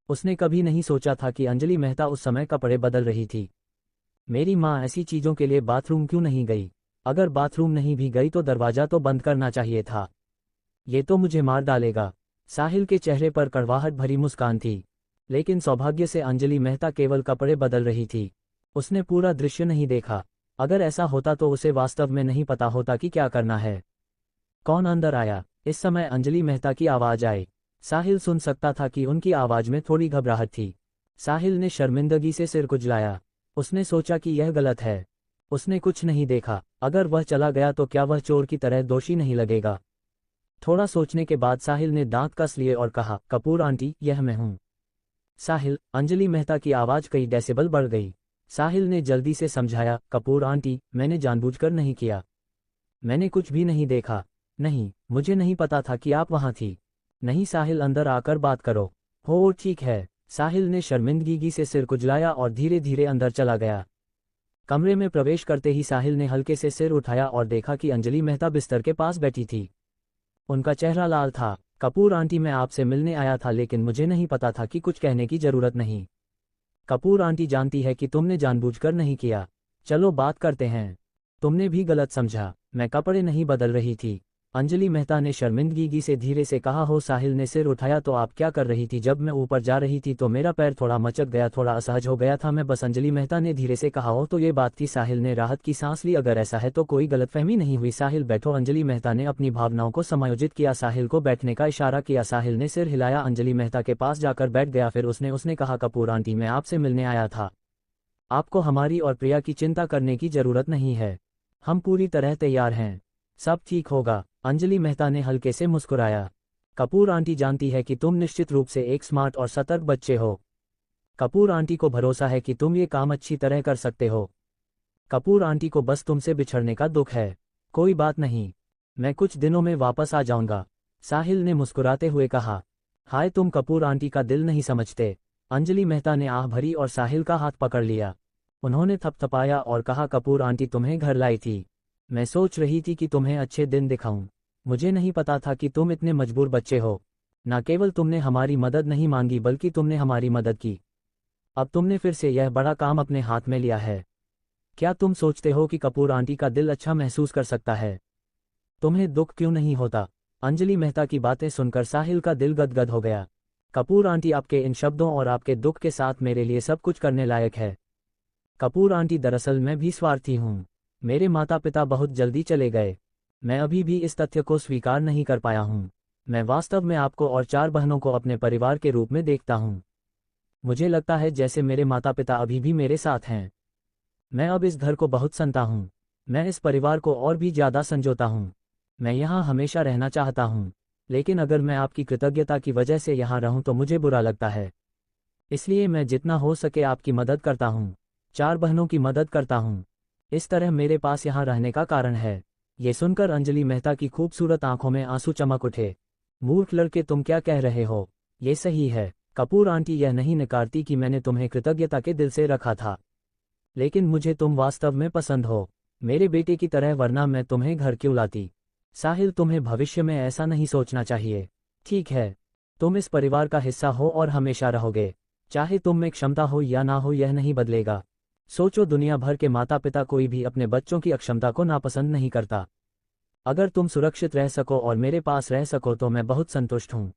Speaker 2: उसने कभी नहीं सोचा था कि अंजलि मेहता उस समय कपड़े बदल रही थी। मेरी माँ ऐसी चीजों के लिए बाथरूम क्यों नहीं गई? अगर बाथरूम नहीं भी गई तो दरवाजा तो बंद करना चाहिए था। ये तो मुझे मार डालेगा। साहिल के चेहरे पर कड़वाहट भरी मुस्कान थी। लेकिन सौभाग्य से अंजलि मेहता केवल कपड़े बदल रही थी। उसने पूरा दृश्य नहीं देखा। अगर ऐसा होता तो उसे वास्तव में नहीं पता होता कि क्या करना है। कौन अंदर आया? इस समय अंजलि मेहता की आवाज आई। साहिल सुन सकता था कि उनकी आवाज में थोड़ी घबराहट थी। साहिल ने शर्मिंदगी से सिर कुचलाया। उसने सोचा कि यह गलत है। उसने कुछ नहीं देखा। अगर वह चला गया तो क्या वह चोर की तरह दोषी नहीं लगेगा? थोड़ा सोचने के बाद साहिल ने दांत कस लिए और कहा, कपूर आंटी, यह मैं हूं। साहिल, अंजलि मेहता की आवाज कई डेसिबल बढ़ गई। साहिल ने जल्दी से समझाया, कपूर आंटी, मैंने जानबूझकर नहीं किया। मैंने कुछ भी नहीं देखा। नहीं, मुझे नहीं पता था कि आप वहां थी। नहीं साहिल, अंदर आकर बात करो। हो ठीक है। साहिल ने शर्मिंदगी से सिर कुचलाया और धीरे धीरे अंदर चला गया। कमरे में प्रवेश करते ही साहिल ने हल्के से सिर उठाया और देखा कि अंजलि मेहता बिस्तर के पास बैठी थी। उनका चेहरा लाल था। कपूर आंटी, मैं आपसे मिलने आया था लेकिन मुझे नहीं पता था कि कुछ कहने की जरूरत नहीं। कपूर आंटी जानती है कि तुमने जानबूझकर नहीं किया। चलो बात करते हैं। तुमने भी गलत समझा। मैं कपड़े नहीं बदल रही थी। अंजलि मेहता ने शर्मिंदगी से धीरे से कहा। हो साहिल ने सिर उठाया। तो आप क्या कर रही थी? जब मैं ऊपर जा रही थी तो मेरा पैर थोड़ा मचक गया, थोड़ा असहज हो गया था मैं बस। अंजलि मेहता ने धीरे से कहा। हो तो ये बात थी। साहिल ने राहत की सांस ली। अगर ऐसा है तो कोई गलतफहमी नहीं हुई। साहिल बैठो। अंजलि मेहता ने अपनी भावनाओं को समायोजित किया, साहिल को बैठने का इशारा किया। साहिल ने सिर हिलाया, अंजलि मेहता के पास जाकर बैठ गया। फिर उसने कहा, कपूर आंटी मैं आपसे मिलने आया था। आपको हमारी और प्रिया की चिंता करने की जरूरत नहीं है, हम पूरी तरह तैयार हैं, सब ठीक होगा। अंजलि मेहता ने हल्के से मुस्कुराया। कपूर आंटी जानती है कि तुम निश्चित रूप से एक स्मार्ट और सतर्क बच्चे हो। कपूर आंटी को भरोसा है कि तुम ये काम अच्छी तरह कर सकते हो। कपूर आंटी को बस तुमसे बिछड़ने का दुख है। कोई बात नहीं, मैं कुछ दिनों में वापस आ जाऊंगा, साहिल ने मुस्कुराते हुए कहा। हाय, तुम कपूर आंटी का दिल नहीं समझते। अंजलि मेहता ने आह भरी और साहिल का हाथ पकड़ लिया। उन्होंने थपथपाया और कहा, कपूर आंटी तुम्हें घर लाई थी। मैं सोच रही थी कि तुम्हें अच्छे दिन दिखाऊं। मुझे नहीं पता था कि तुम इतने मजबूर बच्चे हो। न केवल तुमने हमारी मदद नहीं मांगी बल्कि तुमने हमारी मदद की। अब तुमने फिर से यह बड़ा काम अपने हाथ में लिया है। क्या तुम सोचते हो कि कपूर आंटी का दिल अच्छा महसूस कर सकता है? तुम्हें दुख क्यों नहीं होता? अंजलि मेहता की बातें सुनकर साहिल का दिल गदगद हो गया। कपूर आंटी आपके इन शब्दों और आपके दुख के साथ मेरे लिए सब कुछ करने लायक है। कपूर आंटी दरअसल मैं भी स्वार्थी हूँ। मेरे माता पिता बहुत जल्दी चले गए। मैं अभी भी इस तथ्य को स्वीकार नहीं कर पाया हूँ। मैं वास्तव में आपको और 4 बहनों को अपने परिवार के रूप में देखता हूँ। मुझे लगता है जैसे मेरे माता पिता अभी भी मेरे साथ हैं। मैं अब इस घर को बहुत संता हूँ। मैं इस परिवार को और भी ज्यादा संजोता हूँ। मैं यहाँ हमेशा रहना चाहता हूँ, लेकिन अगर मैं आपकी कृतज्ञता की वजह से यहाँ रहूँ तो मुझे बुरा लगता है। इसलिए मैं जितना हो सके आपकी मदद करता हूँ, 4 बहनों की मदद करता हूँ। इस तरह मेरे पास यहाँ रहने का कारण है। ये सुनकर अंजलि मेहता की खूबसूरत आंखों में आंसू चमक उठे। मूर्ख लड़के, तुम क्या कह रहे हो? ये सही है। कपूर आंटी यह नहीं नकारती कि मैंने तुम्हें कृतज्ञता के दिल से रखा था, लेकिन मुझे तुम वास्तव में पसंद हो, मेरे बेटे की तरह, वरना मैं तुम्हें घर क्यों लाती? साहिल, तुम्हें भविष्य में ऐसा नहीं सोचना चाहिए। ठीक है, तुम इस परिवार का हिस्सा हो और हमेशा रहोगे। चाहे तुम में क्षमता हो या ना हो, यह नहीं बदलेगा। सोचो, दुनिया भर के माता पिता कोई भी अपने बच्चों की अक्षमता को नापसंद नहीं करता। अगर तुम सुरक्षित रह सको और मेरे पास रह सको तो मैं बहुत संतुष्ट हूँ।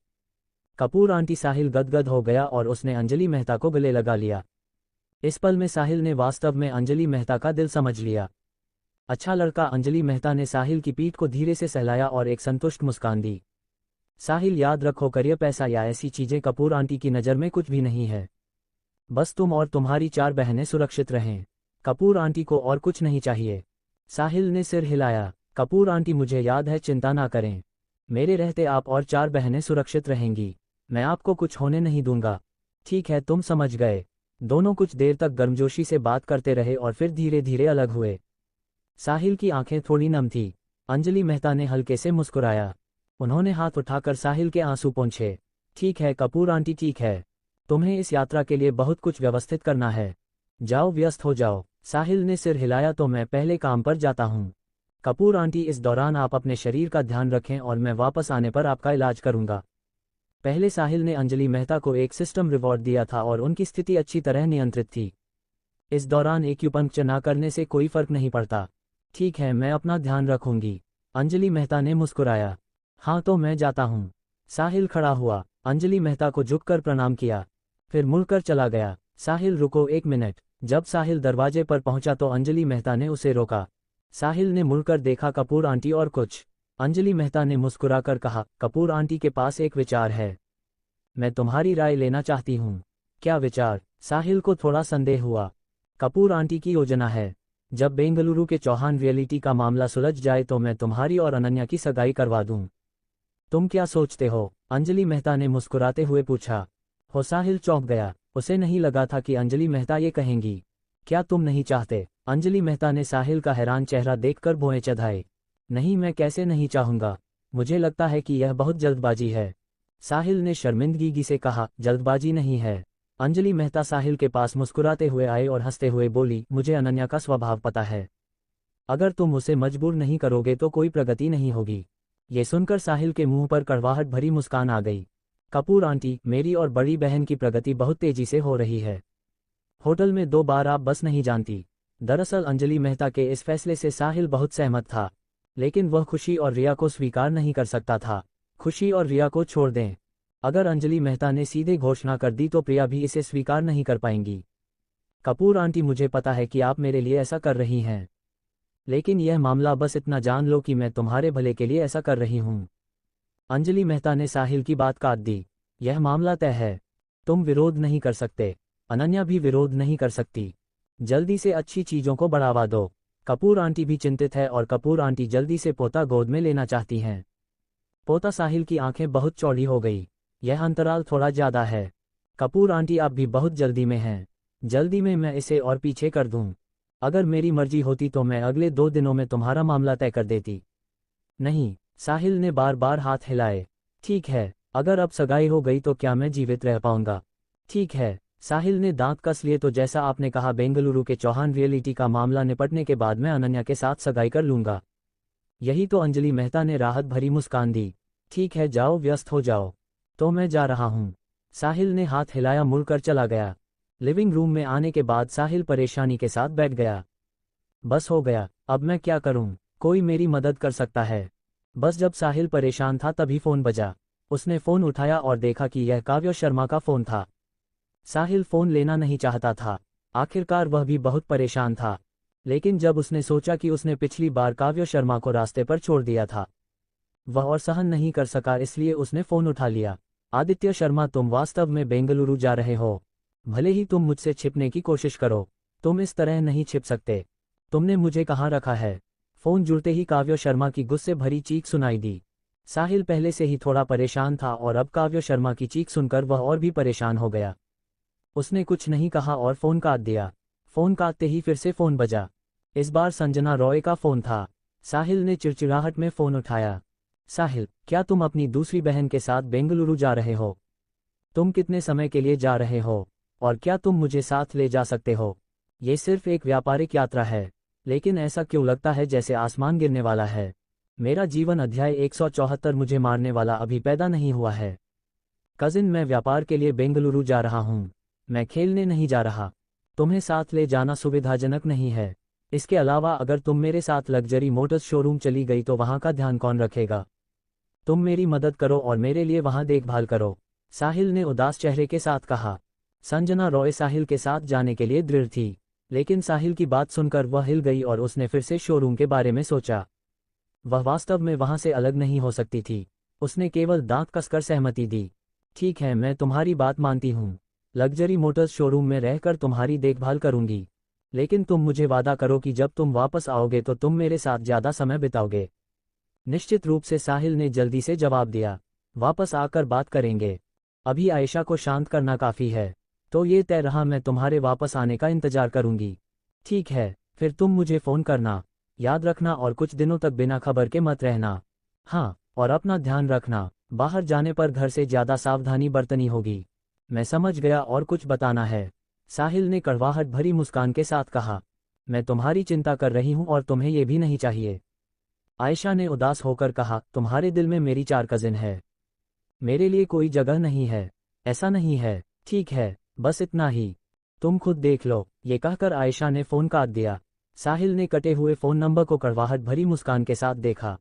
Speaker 2: कपूर आंटी। साहिल गदगद हो गया और उसने अंजलि मेहता को गले लगा लिया। इस पल में साहिल ने वास्तव में अंजलि मेहता का दिल समझ लिया। अच्छा लड़का। अंजलि मेहता ने साहिल की पीठ को धीरे से सहलाया और एक संतुष्ट मुस्कान दी। साहिल, याद रखो, करियर, पैसा या ऐसी चीजें कपूर आंटी की नज़र में कुछ भी नहीं है। बस तुम और तुम्हारी 4 बहनें सुरक्षित रहें। कपूर आंटी को और कुछ नहीं चाहिए। साहिल ने सिर हिलाया। कपूर आंटी, मुझे याद है, चिंता ना करें। मेरे रहते आप और 4 बहनें सुरक्षित रहेंगी। मैं आपको कुछ होने नहीं दूंगा। ठीक है, तुम समझ गए। दोनों कुछ देर तक गर्मजोशी से बात करते रहे और फिर धीरे धीरे अलग हुए। साहिल की आंखें थोड़ी नम थी। अंजलि मेहता ने हल्के से मुस्कुराया। उन्होंने हाथ उठाकर साहिल के आंसू पोंछे। ठीक है कपूर आंटी, ठीक है। तुम्हें इस यात्रा के लिए बहुत कुछ व्यवस्थित करना है। जाओ, व्यस्त हो जाओ। साहिल ने सिर हिलाया। तो मैं पहले काम पर जाता हूँ। कपूर आंटी, इस दौरान आप अपने शरीर का ध्यान रखें और मैं वापस आने पर आपका इलाज करूंगा। पहले साहिल ने अंजलि मेहता को एक सिस्टम रिवॉर्ड दिया था और उनकी स्थिति अच्छी तरह नियंत्रित थी। इस दौरान एक्यूपंक्चर न करने से कोई फर्क नहीं पड़ता। ठीक है, मैं अपना ध्यान रखूंगी। अंजलि मेहता ने मुस्कुराया। हाँ, तो मैं जाता हूँ। साहिल खड़ा हुआ, अंजलि मेहता को झुककर प्रणाम किया, फिर मुड़कर चला गया। साहिल, रुको 1 मिनट। जब साहिल दरवाजे पर पहुंचा तो अंजलि मेहता ने उसे रोका। साहिल ने मुड़कर देखा, कपूर आंटी और कुछ? अंजलि मेहता ने मुस्कुराकर कहा, कपूर आंटी के पास एक विचार है। मैं तुम्हारी राय लेना चाहती हूँ। क्या विचार? साहिल को थोड़ा संदेह हुआ। कपूर आंटी की योजना है, जब बेंगलुरु के चौहान रियलिटी का मामला सुलझ जाए तो मैं तुम्हारी और अनन्या की सगाई करवा दूं। तुम क्या सोचते हो? अंजलि मेहता ने मुस्कुराते हुए पूछा। हो, साहिल चौंक गया। उसे नहीं लगा था कि अंजलि मेहता ये कहेंगी। क्या तुम नहीं चाहते? अंजलि मेहता ने साहिल का हैरान चेहरा देखकर भौहें चढ़ाए। नहीं, मैं कैसे नहीं चाहूंगा? मुझे लगता है कि यह बहुत जल्दबाजी है। साहिल ने शर्मिंदगी से कहा, जल्दबाजी नहीं है। अंजलि मेहता साहिल के पास मुस्कुराते हुए आए और हंसते हुए बोली, मुझे अनन्या का स्वभाव पता है। अगर तुम उसे मजबूर नहीं करोगे तो कोई प्रगति नहीं होगी। ये सुनकर साहिल के मुंह पर कड़वाहट भरी मुस्कान आ गई। कपूर आंटी, मेरी और बड़ी बहन की प्रगति बहुत तेजी से हो रही है। होटल में 2 बार आप बस नहीं जानती। दरअसल अंजलि मेहता के इस फैसले से साहिल बहुत सहमत था। लेकिन वह खुशी और रिया को स्वीकार नहीं कर सकता था। खुशी और रिया को छोड़ दें। अगर अंजलि मेहता ने सीधे घोषणा कर दी तो प्रिया भी इसे स्वीकार नहीं कर पाएंगी। कपूर आंटी, मुझे पता है कि आप मेरे लिए ऐसा कर रही हैं, लेकिन यह मामला, बस इतना जान लो कि मैं तुम्हारे भले के लिए ऐसा कर रही हूं। अंजलि मेहता ने साहिल की बात काट दी। यह मामला तय है। तुम विरोध नहीं कर सकते, अनन्या भी विरोध नहीं कर सकती। जल्दी से अच्छी चीजों को बढ़ावा दो। कपूर आंटी भी चिंतित है और कपूर आंटी जल्दी से पोता गोद में लेना चाहती हैं। पोता साहिल की आंखें बहुत चौड़ी हो गई। यह अंतराल थोड़ा ज्यादा है। कपूर आंटी, आप भी बहुत जल्दी में हैं। जल्दी में मैं इसे और पीछे कर दूं। अगर मेरी मर्जी होती तो मैं अगले 2 दिनों में तुम्हारा मामला तय कर देती। नहीं, साहिल ने बार बार हाथ हिलाए। ठीक है, अगर अब सगाई हो गई तो क्या मैं जीवित रह पाऊंगा? ठीक है, साहिल ने दांत कस लिए। तो जैसा आपने कहा, बेंगलुरु के चौहान रियलिटी का मामला निपटने के बाद मैं अनन्या के साथ सगाई कर लूंगा। यही तो? अंजलि मेहता ने राहत भरी मुस्कान दी। ठीक है, जाओ, व्यस्त हो जाओ। तो मैं जा रहा हूं। साहिल ने हाथ हिलाया, मुड़कर चला गया। लिविंग रूम में आने के बाद साहिल परेशानी के साथ बैठ गया। बस हो गया, अब मैं क्या करूं? कोई मेरी मदद कर सकता है? बस जब साहिल परेशान था तभी फोन बजा। उसने फोन उठाया और देखा कि यह काव्य शर्मा का फोन था। साहिल फोन लेना नहीं चाहता था। आखिरकार वह भी बहुत परेशान था। लेकिन जब उसने सोचा कि उसने पिछली बार काव्य शर्मा को रास्ते पर छोड़ दिया था, वह और सहन नहीं कर सका, इसलिए उसने फोन उठा लिया। आदित्य शर्मा, तुम वास्तव में बेंगलुरु जा रहे हो? भले ही तुम मुझसे छिपने की कोशिश करो, तुम इस तरह नहीं छिप सकते। तुमने मुझे कहाँ रखा है? फोन जुड़ते ही काव्य शर्मा की गुस्से भरी चीख सुनाई दी। साहिल पहले से ही थोड़ा परेशान था और अब काव्य शर्मा की चीख सुनकर वह और भी परेशान हो गया। उसने कुछ नहीं कहा और फोन काट दिया। फोन काटते ही फिर से फोन बजा। इस बार संजना रॉय का फोन था। साहिल ने चिड़चिड़ाहट में फोन उठाया। साहिल, क्या तुम अपनी दूसरी बहन के साथ बेंगलुरु जा रहे हो? तुम कितने समय के लिए जा रहे हो? और क्या तुम मुझे साथ ले जा सकते हो? ये सिर्फ एक व्यापारिक यात्रा है, लेकिन ऐसा क्यों लगता है जैसे आसमान गिरने वाला है? मेरा जीवन अध्याय 174, मुझे मारने वाला अभी पैदा नहीं हुआ है। कजिन, मैं व्यापार के लिए बेंगलुरु जा रहा हूँ। मैं खेलने नहीं जा रहा। तुम्हें साथ ले जाना सुविधाजनक नहीं है। इसके अलावा अगर तुम मेरे साथ लग्जरी मोटर्स शोरूम चली गई तो वहां का ध्यान कौन रखेगा? तुम मेरी मदद करो और मेरे लिए वहां देखभाल करो, साहिल ने उदास चेहरे के साथ कहा। संजना रॉय साहिल के साथ जाने के लिए दृढ़ थी, लेकिन साहिल की बात सुनकर वह हिल गई और उसने फिर से शोरूम के बारे में सोचा। वह वास्तव में वहां से अलग नहीं हो सकती थी। उसने केवल दांत कसकर सहमति दी। ठीक है, मैं तुम्हारी बात मानती हूँ। लग्जरी मोटर्स शोरूम में रहकर तुम्हारी देखभाल करूंगी, लेकिन तुम मुझे वादा करो कि जब तुम वापस आओगे तो तुम मेरे साथ ज्यादा समय बिताओगे। निश्चित रूप से, साहिल ने जल्दी से जवाब दिया। वापस आकर बात करेंगे। अभी आयशा को शांत करना काफी है। तो ये तय रहा, मैं तुम्हारे वापस आने का इंतजार करूंगी। ठीक है, फिर तुम मुझे फोन करना। याद रखना और कुछ दिनों तक बिना खबर के मत रहना। हाँ, और अपना ध्यान रखना। बाहर जाने पर घर से ज्यादा सावधानी बरतनी होगी। मैं समझ गया, और कुछ बताना है? साहिल ने कड़वाहट भरी मुस्कान के साथ कहा। मैं तुम्हारी चिंता कर रही हूं और तुम्हें ये भी नहीं चाहिए। आयशा ने उदास होकर कहा, तुम्हारे दिल में मेरी 4 कजिन है। मेरे लिए कोई जगह नहीं है। ऐसा नहीं है। ठीक है, बस इतना ही। तुम खुद देख लो। ये कहकर आयशा ने फोन काट दिया। साहिल ने कटे हुए फोन नंबर को कड़वाहट भरी मुस्कान के साथ देखा।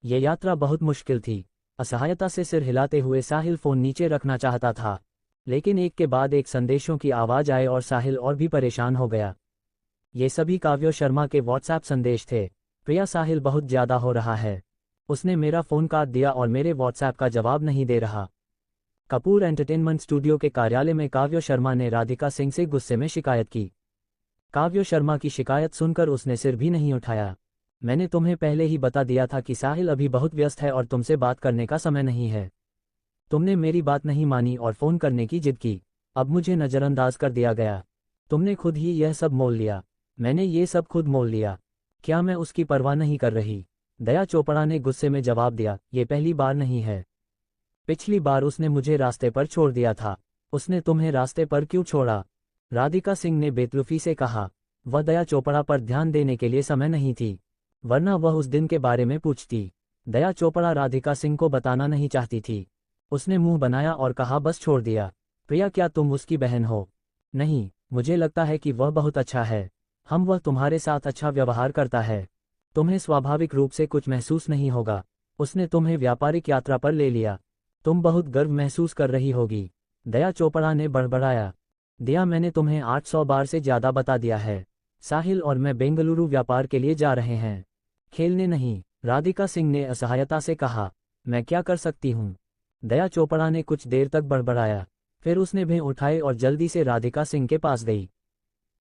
Speaker 2: ये यात्रा बहुत मुश्किल थी। असहायता से सिर हिलाते हुए साहिल फोन नीचे रखना चाहता था, लेकिन एक के बाद एक संदेशों की आवाज आए और साहिल और भी परेशान हो गया। ये सभी काव्य शर्मा के व्हाट्सएप संदेश थे। प्रिया, साहिल बहुत ज्यादा हो रहा है। उसने मेरा फोन काट दिया और मेरे व्हाट्सएप का जवाब नहीं दे रहा। कपूर एंटरटेनमेंट स्टूडियो के कार्यालय में काव्य शर्मा ने राधिका सिंह से गुस्से में शिकायत की। काव्य शर्मा की शिकायत सुनकर उसने सिर भी नहीं उठाया। मैंने तुम्हें पहले ही बता दिया था कि साहिल अभी बहुत व्यस्त है और तुमसे बात करने का समय नहीं है। तुमने मेरी बात नहीं मानी और फोन करने की जिद की। अब मुझे नजरअंदाज कर दिया गया। तुमने खुद ही यह सब मोल लिया। मैंने ये सब खुद मोल लिया। क्या मैं उसकी परवाह नहीं कर रही? दया चोपड़ा ने गुस्से में जवाब दिया। ये पहली बार नहीं है। पिछली बार उसने मुझे रास्ते पर छोड़ दिया था। उसने तुम्हें रास्ते पर क्यों छोड़ा? राधिका सिंह ने बेतुफी से कहा। वह दया चोपड़ा पर ध्यान देने के लिए समय नहीं थी, वरना वह उस दिन के बारे में पूछती। दया चोपड़ा राधिका सिंह को बताना नहीं चाहती थी। उसने मुंह बनाया और कहा, बस छोड़ दिया। प्रिया, क्या तुम उसकी बहन हो? नहीं, मुझे लगता है कि वह बहुत अच्छा है। वह तुम्हारे साथ अच्छा व्यवहार करता है। तुम्हें स्वाभाविक रूप से कुछ महसूस नहीं होगा। उसने तुम्हें व्यापारिक यात्रा पर ले लिया। तुम बहुत गर्व महसूस कर रही होगी। दया चोपड़ा ने बड़बड़ाया। दिया, मैंने तुम्हें 800 बार से ज़्यादा बता दिया है। साहिल और मैं बेंगलुरु व्यापार के लिए जा रहे हैं, खेलने नहीं। राधिका सिंह ने असहायता से कहा। मैं क्या कर सकती हूँ? दया चोपड़ा ने कुछ देर तक बड़बड़ाया, फिर उसने भें उठाए और जल्दी से राधिका सिंह के पास गई।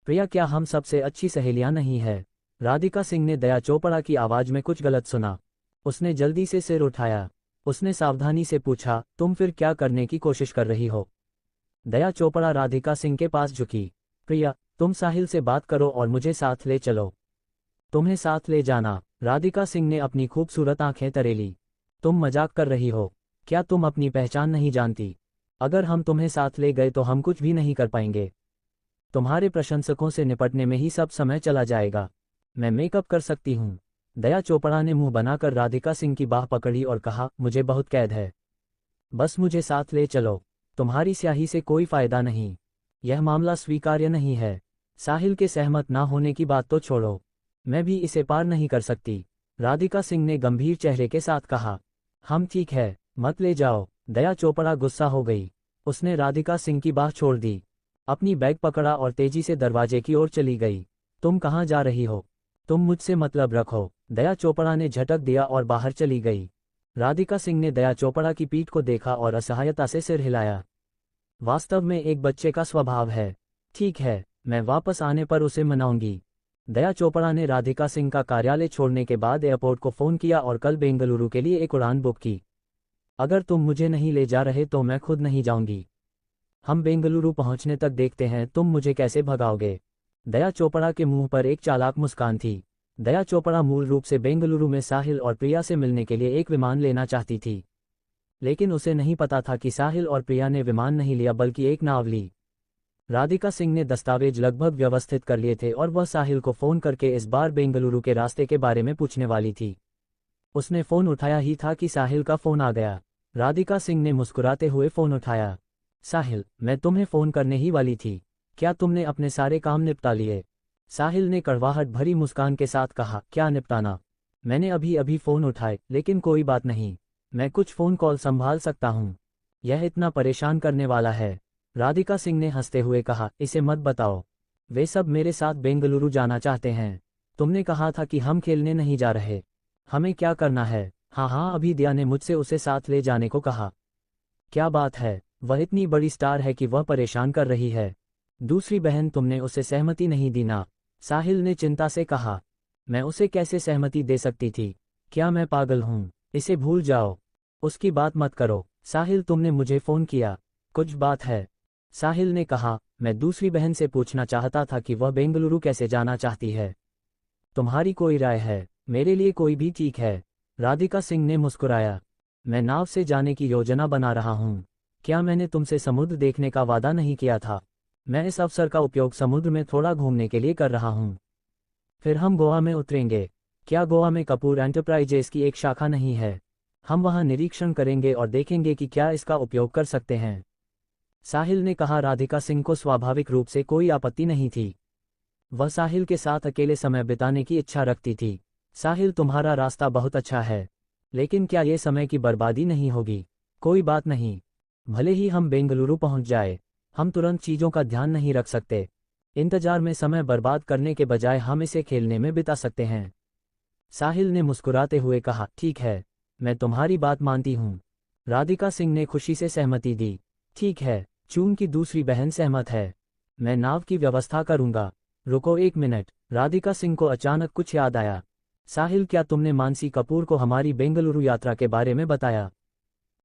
Speaker 2: प्रिया, क्या हम सबसे अच्छी सहेलियां नहीं है? राधिका सिंह ने दया चोपड़ा की आवाज़ में कुछ गलत सुना। उसने जल्दी से सिर उठाया। उसने सावधानी से पूछा, तुम फिर क्या करने की कोशिश कर रही हो? दया चोपड़ा राधिका सिंह के पास झुकी। प्रिया, तुम साहिल से बात करो और मुझे साथ ले चलो। तुम्हें साथ ले जाना? राधिका सिंह ने अपनी खूबसूरत आंखें तरेली। तुम मजाक कर रही हो? क्या तुम अपनी पहचान नहीं जानती? अगर हम तुम्हें साथ ले गए तो हम कुछ भी नहीं कर पाएंगे। तुम्हारे प्रशंसकों से निपटने में ही सब समय चला जाएगा। मैं मेकअप कर सकती हूँ। दया चोपड़ा ने मुंह बनाकर राधिका सिंह की बाह पकड़ी और कहा, मुझे बहुत कैद है। बस मुझे साथ ले चलो। तुम्हारी स्याही से कोई फायदा नहीं। यह मामला स्वीकार्य नहीं है। साहिल के सहमत ना होने की बात तो छोड़ो, मैं भी इसे पार नहीं कर सकती। राधिका सिंह ने गंभीर चेहरे के साथ कहा। हम ठीक है, मत ले जाओ। दया चोपड़ा गुस्सा हो गई। उसने राधिका सिंह की बाह छोड़ दी, अपनी बैग पकड़ा और तेजी से दरवाजे की ओर चली गई। तुम कहाँ जा रही हो? तुम मुझसे मतलब रखो। दया चोपड़ा ने झटक दिया और बाहर चली गई। राधिका सिंह ने दया चोपड़ा की पीठ को देखा और असहायता से सिर हिलाया। वास्तव में एक बच्चे का स्वभाव है। ठीक है, मैं वापस आने पर उसे मनाऊंगी। दया चोपड़ा ने राधिका सिंह का कार्यालय छोड़ने के बाद एयरपोर्ट को फ़ोन किया और कल बेंगलुरु के लिए एक उड़ान बुक की। अगर तुम मुझे नहीं ले जा रहे तो मैं खुद नहीं जाऊंगी। हम बेंगलुरु पहुंचने तक देखते हैं तुम मुझे कैसे भगाओगे। दया चोपड़ा के मुंह पर एक चालाक मुस्कान थी। दया चोपड़ा मूल रूप से बेंगलुरु में साहिल और प्रिया से मिलने के लिए एक विमान लेना चाहती थी, लेकिन उसे नहीं पता था कि साहिल और प्रिया ने विमान नहीं लिया बल्कि एक नाव ली। राधिका सिंह ने दस्तावेज लगभग व्यवस्थित कर लिए थे और वह साहिल को फ़ोन करके इस बार बेंगलुरु के रास्ते के बारे में पूछने वाली थी। उसने फ़ोन उठाया ही था कि साहिल का फ़ोन आ गया। राधिका सिंह ने मुस्कुराते हुए फ़ोन उठाया। साहिल, मैं तुम्हें फ़ोन करने ही वाली थी। क्या तुमने अपने सारे काम निपटा लिए? साहिल ने कड़वाहट भरी मुस्कान के साथ कहा। क्या निपटाना? मैंने अभी अभी फ़ोन उठाए, लेकिन कोई बात नहीं, मैं कुछ फ़ोन कॉल संभाल सकता हूँ। यह इतना परेशान करने वाला है? राधिका सिंह ने हंसते हुए कहा। इसे मत बताओ। वे सब मेरे साथ बेंगलुरु जाना चाहते हैं। तुमने कहा था कि हम खेलने नहीं जा रहे। हमें क्या करना है? हाँ, अभी दिया ने मुझसे उसे साथ ले जाने को कहा। क्या बात है? वह इतनी बड़ी स्टार है कि वह परेशान कर रही है। दूसरी बहन, तुमने उसे सहमति नहीं दी ना? साहिल ने चिंता से कहा। मैं उसे कैसे सहमति दे सकती थी? क्या मैं पागल हूँ? इसे भूल जाओ। उसकी बात मत करो। साहिल, तुमने मुझे फ़ोन किया, कुछ बात है? साहिल ने कहा। मैं दूसरी बहन से पूछना चाहता था कि वह बेंगलुरु कैसे जाना चाहती है। तुम्हारी कोई राय है? मेरे लिए कोई भी ठीक है। राधिका सिंह ने मुस्कुराया। मैं नाव से जाने की योजना बना रहा हूँ। क्या मैंने तुमसे समुद्र देखने का वादा नहीं किया था? मैं इस अवसर का उपयोग समुद्र में थोड़ा घूमने के लिए कर रहा हूँ। फिर हम गोवा में उतरेंगे। क्या गोवा में कपूर एंटरप्राइजेस की एक शाखा नहीं है? हम वहाँ निरीक्षण करेंगे और देखेंगे कि क्या इसका उपयोग कर सकते हैं। साहिल ने कहा। राधिका सिंह को स्वाभाविक रूप से कोई आपत्ति नहीं थी। वह साहिल के साथ अकेले समय बिताने की इच्छा रखती थी। साहिल, तुम्हारा रास्ता बहुत अच्छा है, लेकिन क्या ये समय की बर्बादी नहीं होगी? कोई बात नहीं, भले ही हम बेंगलुरु पहुंच जाए, हम तुरंत चीज़ों का ध्यान नहीं रख सकते। इंतजार में समय बर्बाद करने के बजाय हम इसे खेलने में बिता सकते हैं। साहिल ने मुस्कुराते हुए कहा। ठीक है, मैं तुम्हारी बात मानती हूँ। राधिका सिंह ने खुशी से सहमति दी। ठीक है, चून की दूसरी बहन सहमत है। मैं नाव की व्यवस्था करूंगा। रुको एक मिनट। राधिका सिंह को अचानक कुछ याद आया। साहिल, क्या तुमने मानसी कपूर को हमारी बेंगलुरु यात्रा के बारे में बताया?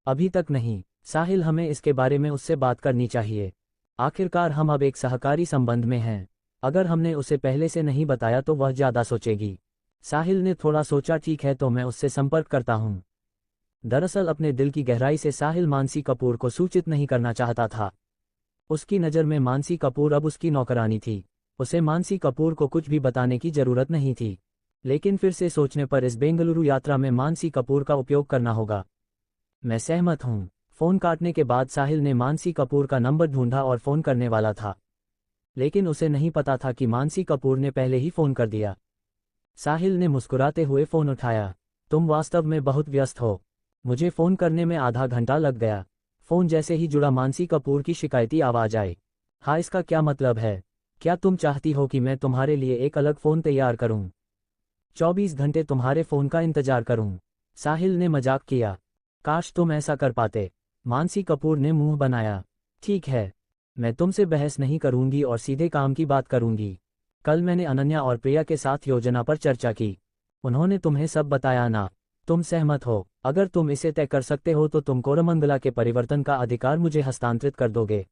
Speaker 2: अभी तक नहीं। साहिल, हमें इसके बारे में उससे बात करनी चाहिए। आखिरकार हम अब एक सहकारी संबंध में हैं। अगर हमने उसे पहले से नहीं बताया तो वह ज़्यादा सोचेगी। साहिल ने थोड़ा सोचा। ठीक है, तो मैं उससे संपर्क करता हूँ। दरअसल अपने दिल की गहराई से साहिल मानसी कपूर को सूचित नहीं करना चाहता था। उसकी नज़र में मानसी कपूर अब उसकी नौकरानी थी। उसे मानसी कपूर को कुछ भी बताने की जरूरत नहीं थी। लेकिन फिर से सोचने पर इस बेंगलुरु यात्रा में मानसी कपूर का उपयोग करना होगा। मैं सहमत हूँ। फ़ोन काटने के बाद साहिल ने मानसी कपूर का नंबर ढूंढा और फ़ोन करने वाला था, लेकिन उसे नहीं पता था कि मानसी कपूर ने पहले ही फ़ोन कर दिया। साहिल ने मुस्कुराते हुए फ़ोन उठाया। तुम वास्तव में बहुत व्यस्त हो। मुझे फ़ोन करने में आधा घंटा लग गया। फ़ोन जैसे ही जुड़ा मानसी कपूर की शिकायती आवाज़ आई। हाँ, इसका क्या मतलब है? क्या तुम चाहती हो कि मैं तुम्हारे लिए एक अलग फ़ोन तैयार करूं? 24 घंटे तुम्हारे फ़ोन का इंतजार करूं? साहिल ने मजाक किया। काश तुम ऐसा कर पाते। मानसी कपूर ने मुंह बनाया। ठीक है, मैं तुमसे बहस नहीं करूंगी और सीधे काम की बात करूंगी। कल मैंने अनन्या और प्रिया के साथ योजना पर चर्चा की। उन्होंने तुम्हें सब बताया ना? तुम सहमत हो? अगर तुम इसे तय कर सकते हो तो तुम कोरमंगला के परिवर्तन का अधिकार मुझे हस्तांतरित कर दोगे।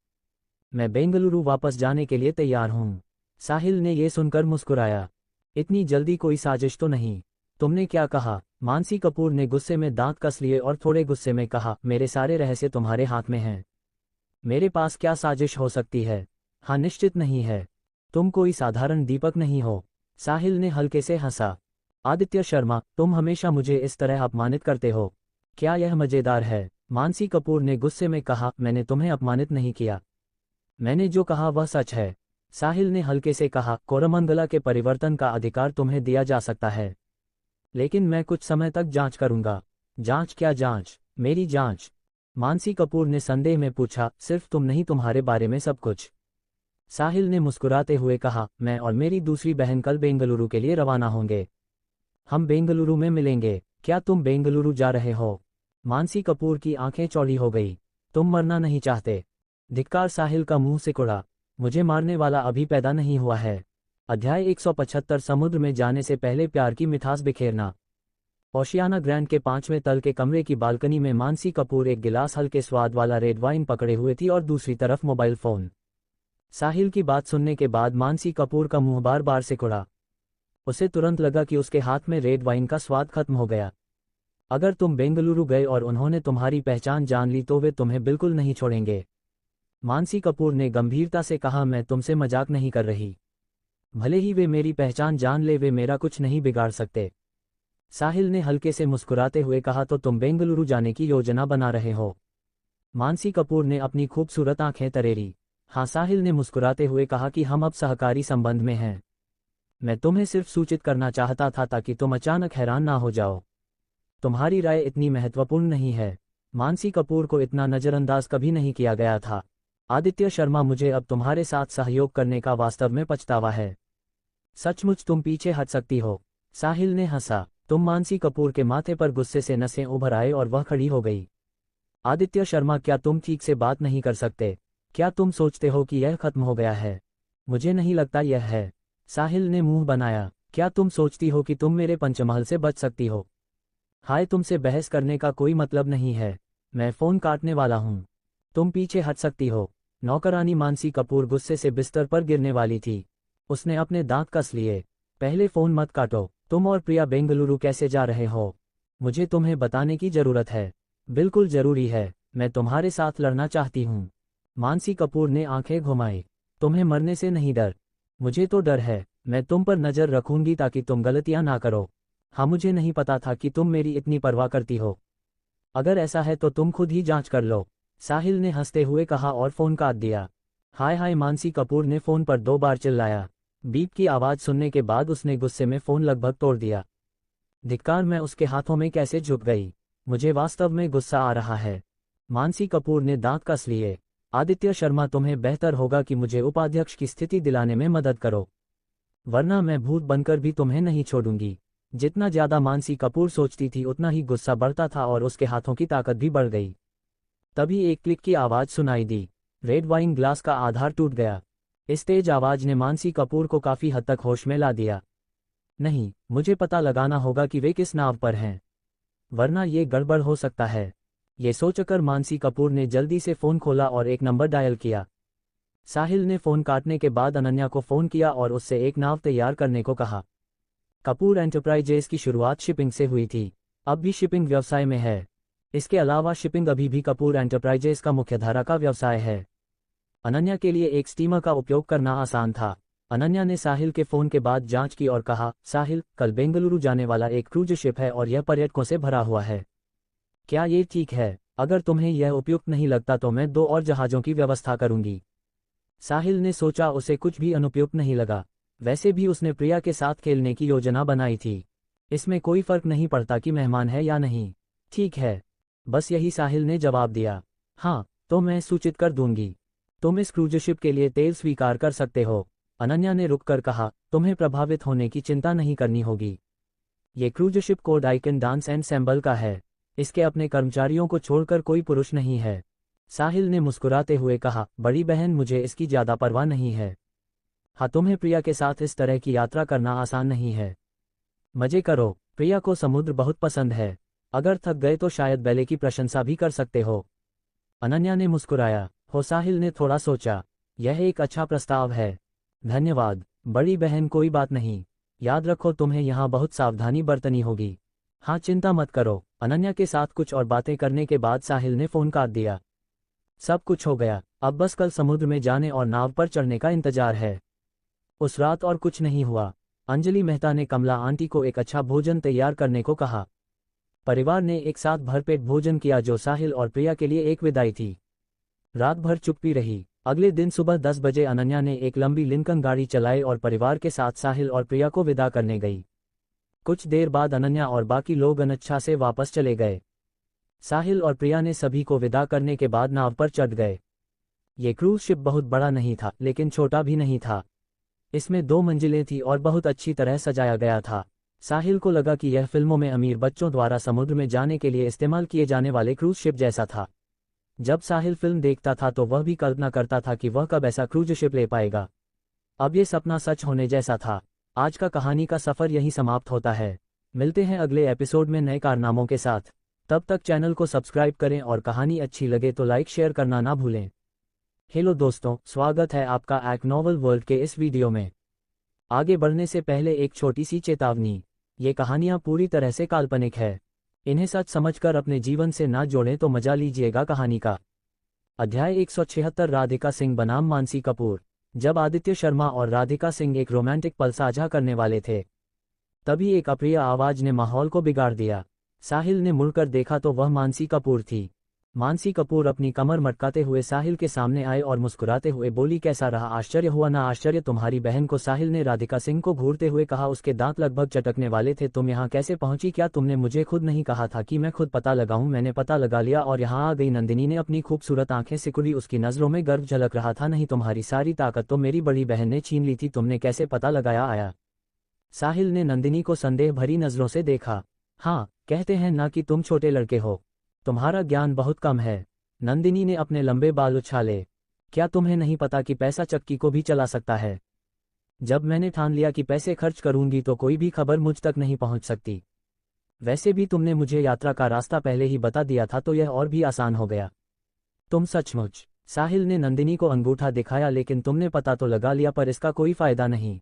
Speaker 2: मैं बेंगलुरु वापस जाने के लिए तैयार हूँ। साहिल ने ये सुनकर मुस्कुराया। इतनी जल्दी कोई साजिश तो नहीं? तुमने क्या कहा? मानसी कपूर ने गुस्से में दांत कस लिए और थोड़े गुस्से में कहा, मेरे सारे रहस्य तुम्हारे हाथ में हैं। मेरे पास क्या साजिश हो सकती है? हाँ, निश्चित नहीं है। तुम कोई साधारण दीपक नहीं हो। साहिल ने हल्के से हंसा। आदित्य शर्मा, तुम हमेशा मुझे इस तरह अपमानित करते हो। क्या यह मजेदार है? मानसी कपूर ने गुस्से में कहा, मैंने तुम्हें अपमानित नहीं किया। मैंने जो कहा वह सच है। साहिल ने हल्के से कहा, कोरमंगला के परिवर्तन का अधिकार तुम्हें दिया जा सकता है, लेकिन मैं कुछ समय तक जांच करूंगा। जांच? क्या जांच? मेरी जांच? मानसी कपूर ने संदेह में पूछा। सिर्फ तुम नहीं, तुम्हारे बारे में सब कुछ। साहिल ने मुस्कुराते हुए कहा, मैं और मेरी दूसरी बहन कल बेंगलुरु के लिए रवाना होंगे। हम बेंगलुरु में मिलेंगे। क्या तुम बेंगलुरु जा रहे हो? मानसी कपूर की आंखें चौड़ी हो गई। तुम मरना नहीं चाहते? धिक्कार! साहिल का मुंह सिकुड़ा। मुझे मारने वाला अभी पैदा नहीं हुआ है। अध्याय 175 समुद्र में जाने से पहले प्यार की मिठास बिखेरना। ओशियाना ग्रैंड के 5वें तल के कमरे की बालकनी में मानसी कपूर एक गिलास हल्के स्वाद वाला रेड वाइन पकड़े हुए थी और दूसरी तरफ मोबाइल फोन। साहिल की बात सुनने के बाद मानसी कपूर का मुंह बार बार सिकुड़ा। उसे तुरंत लगा कि उसके हाथ में रेड वाइन का स्वाद खत्म हो गया। अगर तुम बेंगलुरु गए और उन्होंने तुम्हारी पहचान जान ली तो वे तुम्हें बिल्कुल नहीं छोड़ेंगे। मानसी कपूर ने गंभीरता से कहा, मैं तुमसे मजाक नहीं कर रही। भले ही वे मेरी पहचान जान ले, वे मेरा कुछ नहीं बिगाड़ सकते। साहिल ने हल्के से मुस्कुराते हुए कहा, तो तुम बेंगलुरु जाने की योजना बना रहे हो? मानसी कपूर ने अपनी खूबसूरत आंखें तरेरी। हाँ, साहिल ने मुस्कुराते हुए कहा कि हम अब सहकारी संबंध में हैं। मैं तुम्हें सिर्फ सूचित करना चाहता था ताकि तुम अचानक हैरान ना हो जाओ। तुम्हारी राय इतनी महत्वपूर्ण नहीं है। मानसी कपूर को इतना नज़रअंदाज कभी नहीं किया गया था। आदित्य शर्मा, मुझे अब तुम्हारे साथ सहयोग करने का वास्तव में पछतावा है। सचमुच तुम पीछे हट सकती हो? साहिल ने हंसा। तुम? मानसी कपूर के माथे पर गुस्से से नसें उभर आए और वह खड़ी हो गई। आदित्य शर्मा, क्या तुम ठीक से बात नहीं कर सकते? क्या तुम सोचते हो कि यह खत्म हो गया है? मुझे नहीं लगता यह है। साहिल ने मुंह बनाया। क्या तुम सोचती हो कि तुम मेरे पंचमहल से बच सकती हो? हाय, तुमसे बहस करने का कोई मतलब नहीं है। मैं फ़ोन काटने वाला हूँ। तुम पीछे हट सकती हो। नौकरानी मानसी कपूर गुस्से से बिस्तर पर गिरने वाली थी। उसने अपने दांत कस लिए। पहले फ़ोन मत काटो। तुम और प्रिया बेंगलुरु कैसे जा रहे हो? मुझे तुम्हें बताने की ज़रूरत है। बिल्कुल ज़रूरी है। मैं तुम्हारे साथ लड़ना चाहती हूँ। मानसी कपूर ने आंखें घुमाई। तुम्हें मरने से नहीं डर? मुझे तो डर है। मैं तुम पर नज़र रखूंगी ताकि तुम गलतियां ना करो। हाँ, मुझे नहीं पता था कि तुम मेरी इतनी परवाह करती हो। अगर ऐसा है तो तुम खुद ही जांच कर लो। साहिल ने हंसते हुए कहा और फ़ोन काट दिया। हाय हाय! मानसी कपूर ने फ़ोन पर 2 बार चिल्लाया। बीप की आवाज़ सुनने के बाद उसने गुस्से में फ़ोन लगभग तोड़ दिया। धिक्कार! मैं उसके हाथों में कैसे झुक गई? मुझे वास्तव में गुस्सा आ रहा है। मानसी कपूर ने दांत कस लिए। आदित्य शर्मा, तुम्हें बेहतर होगा कि मुझे उपाध्यक्ष की स्थिति दिलाने में मदद करो, वरना मैं भूत बनकर भी तुम्हें नहीं छोड़ूंगी। जितना ज़्यादा मानसी कपूर सोचती थी उतना ही गुस्सा बढ़ता था और उसके हाथों की ताकत भी बढ़ गई। तभी एक क्लिक की आवाज़ सुनाई दी। रेड वाइन ग्लास का आधार टूट गया। इस तेज आवाज़ ने मानसी कपूर को काफ़ी हद तक होश में ला दिया। नहीं, मुझे पता लगाना होगा कि वे किस नाव पर हैं, वरना ये गड़बड़ हो सकता है। ये सोचकर मानसी कपूर ने जल्दी से फ़ोन खोला और एक नंबर डायल किया। साहिल ने फ़ोन काटने के बाद अनन्या को फ़ोन किया और उससे एक नाव तैयार करने को कहा। कपूर एंटरप्राइजेज की शुरुआत शिपिंग से हुई थी, अब भी शिपिंग व्यवसाय में है। इसके अलावा शिपिंग अभी भी कपूर एंटरप्राइजेज का मुख्यधारा का व्यवसाय है। अनन्या के लिए एक स्टीमर का उपयोग करना आसान था। अनन्या ने साहिल के फ़ोन के बाद जांच की और कहा, साहिल, कल बेंगलुरु जाने वाला एक क्रूज शिप है और यह पर्यटकों से भरा हुआ है। क्या ये ठीक है? अगर तुम्हें यह उपयुक्त नहीं लगता तो मैं 2 और जहाज़ों की व्यवस्था करूंगी। साहिल ने सोचा उसे कुछ भी अनुपयुक्त नहीं लगा। वैसे भी उसने प्रिया के साथ खेलने की योजना बनाई थी। इसमें कोई फर्क नहीं पड़ता कि मेहमान है या नहीं। ठीक है, बस यही साहिल ने जवाब दिया। हाँ, तो मैं सूचित कर दूंगी। तुम इस क्रूज शिप के लिए तेल स्वीकार कर सकते हो। अनन्या ने रुककर कहा, तुम्हें प्रभावित होने की चिंता नहीं करनी होगी। ये cruise ship code icon dance and sample का है। इसके अपने कर्मचारियों को छोड़कर कोई पुरुष नहीं है। साहिल ने मुस्कुराते हुए कहा, बड़ी बहन मुझे इसकी ज्यादा परवाह नहीं है। हाँ, तुम्हें प्रिया के साथ इस तरह की यात्रा करना आसान नहीं है। मजे करो, प्रिया को समुद्र बहुत पसंद है। अगर थक गए तो शायद बैले की प्रशंसा भी कर सकते हो। अनन्या ने मुस्कुराया। हो, साहिल ने थोड़ा सोचा। यह एक अच्छा प्रस्ताव है। धन्यवाद बड़ी बहन, कोई बात नहीं। याद रखो तुम्हें यहाँ बहुत सावधानी बरतनी होगी। हाँ, चिंता मत करो। अनन्या के साथ कुछ और बातें करने के बाद साहिल ने फोन काट दिया। सब कुछ हो गया, अब बस कल समुद्र में जाने और नाव पर चढ़ने का इंतजार है। उस रात और कुछ नहीं हुआ। अंजलि मेहता ने कमला आंटी को एक अच्छा भोजन तैयार करने को कहा। परिवार ने एक साथ भरपेट भोजन किया जो साहिल और प्रिया के लिए एक विदाई थी। रात भर चुप्पी रही। अगले दिन सुबह 10 बजे अनन्या ने एक लंबी लिंकन गाड़ी चलाई और परिवार के साथ साहिल और प्रिया को विदा करने गई। कुछ देर बाद अनन्या और बाकी लोग अनिच्छा से वापस चले गए। साहिल और प्रिया ने सभी को विदा करने के बाद नाव पर चढ़ गए। ये क्रूज शिप बहुत बड़ा नहीं था लेकिन छोटा भी नहीं था। इसमें 2 मंजिलें थी और बहुत अच्छी तरह सजाया गया था। साहिल को लगा कि यह फिल्मों में अमीर बच्चों द्वारा समुद्र में जाने के लिए इस्तेमाल किए जाने वाले क्रूज शिप जैसा था। जब साहिल फिल्म देखता था तो वह भी कल्पना करता था कि वह कब ऐसा क्रूज शिप ले पाएगा। अब ये सपना सच होने जैसा था। आज का कहानी का सफर यहीं समाप्त होता है। मिलते हैं अगले एपिसोड में नए कारनामों के साथ। तब तक चैनल को सब्सक्राइब करें और कहानी अच्छी लगे तो लाइक शेयर करना ना भूलें। हेलो दोस्तों, स्वागत है आपका एक नॉवल वर्ल्ड के इस वीडियो में। आगे बढ़ने से पहले एक छोटी सी चेतावनी। ये कहानियाँ पूरी तरह से काल्पनिक है। इन्हें सच समझकर अपने जीवन से ना जोड़ें तो मजा लीजिएगा कहानी का। अध्याय 176 राधिका सिंह बनाम मानसी कपूर। जब आदित्य शर्मा और राधिका सिंह एक रोमांटिक पल साझा करने वाले थे, तभी एक अप्रिय आवाज ने माहौल को बिगाड़ दिया। साहिल ने मुड़कर देखा तो वह मानसी कपूर थी। मानसी कपूर अपनी कमर मटकाते हुए साहिल के सामने आए और मुस्कुराते हुए बोली, कैसा रहा? आश्चर्य हुआ ना? आश्चर्य तुम्हारी बहन को, साहिल ने राधिका सिंह को घूरते हुए कहा। उसके दांत लगभग चटकने वाले थे। तुम यहाँ कैसे पहुंची? क्या तुमने मुझे खुद नहीं कहा था कि मैं खुद पता लगाऊं? मैंने पता लगा लिया और यहाँ आ गई। नंदिनी ने अपनी खूबसूरत आंखें सिकुड़ी। उसकी नजरों में गर्व झलक रहा था। नहीं, तुम्हारी सारी ताकत तो मेरी बड़ी बहन ने छीन ली थी। तुमने कैसे पता लगाया? आया। साहिल ने नंदिनी को संदेह भरी नजरों से देखा। हाँ, कहते हैं ना कि तुम छोटे लड़के हो, तुम्हारा ज्ञान बहुत कम है। नंदिनी ने अपने लंबे बाल उछाले। क्या तुम्हें नहीं पता कि पैसा चक्की को भी चला सकता है? जब मैंने ठान लिया कि पैसे खर्च करूंगी तो कोई भी खबर मुझ तक नहीं पहुंच सकती। वैसे भी तुमने मुझे यात्रा का रास्ता पहले ही बता दिया था तो यह और भी आसान हो गया। तुम सचमुच। साहिल ने नंदिनी को अंगूठा दिखाया। लेकिन तुमने पता तो लगा लिया, पर इसका कोई फायदा नहीं।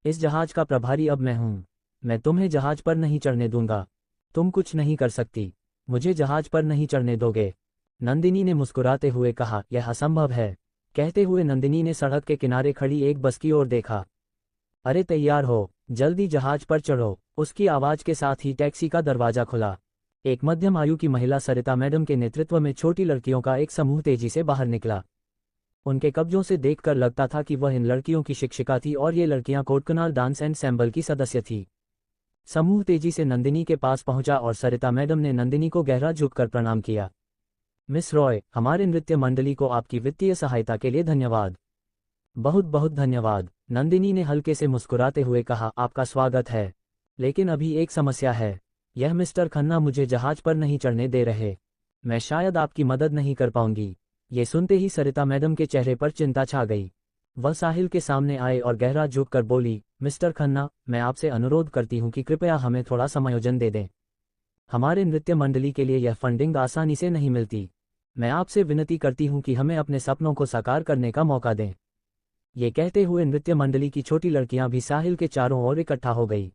Speaker 2: इस जहाज का प्रभारी अब मैं हूं। मैं तुम्हें जहाज पर नहीं चढ़ने दूंगा। तुम कुछ नहीं कर सकती। मुझे जहाज पर नहीं चढ़ने दोगे? नंदिनी ने मुस्कुराते हुए कहा। यह असंभव है। कहते हुए नंदिनी ने सड़क के किनारे खड़ी एक बस की ओर देखा। अरे तैयार हो, जल्दी जहाज पर चढ़ो। उसकी आवाज के साथ ही टैक्सी का दरवाजा खुला। एक मध्यम आयु की महिला सरिता मैडम के नेतृत्व में छोटी लड़कियों का एक समूह तेजी से बाहर निकला। उनके कब्जों से देखकर लगता था कि वह इन लड़कियों की शिक्षिका थी और ये लड़कियां कोडकनाल डांस एंड सैम्बल की सदस्य थी। समूह तेजी से नंदिनी के पास पहुंचा और सरिता मैडम ने नंदिनी को गहरा झुककर प्रणाम किया। मिस रॉय, हमारे नृत्य मंडली को आपकी वित्तीय सहायता के लिए धन्यवाद। बहुत बहुत धन्यवाद, नंदिनी ने हल्के से मुस्कुराते हुए कहा। आपका स्वागत है, लेकिन अभी एक समस्या है। यह मिस्टर खन्ना मुझे जहाज पर नहीं चढ़ने दे रहे। मैं शायद आपकी मदद नहीं कर पाऊंगी। ये सुनते ही सरिता मैडम के चेहरे पर चिंता छा गई। वह साहिल के सामने आए और गहरा झुककर बोली, मिस्टर खन्ना, मैं आपसे अनुरोध करती हूँ कि कृपया हमें थोड़ा समायोजन दे दें। हमारे नृत्य मंडली के लिए यह फंडिंग आसानी से नहीं मिलती। मैं आपसे विनती करती हूँ कि हमें अपने सपनों को साकार करने का मौका दें। ये कहते हुए नृत्य मंडली की छोटी लड़कियां भी साहिल के चारों ओर इकट्ठा हो गई।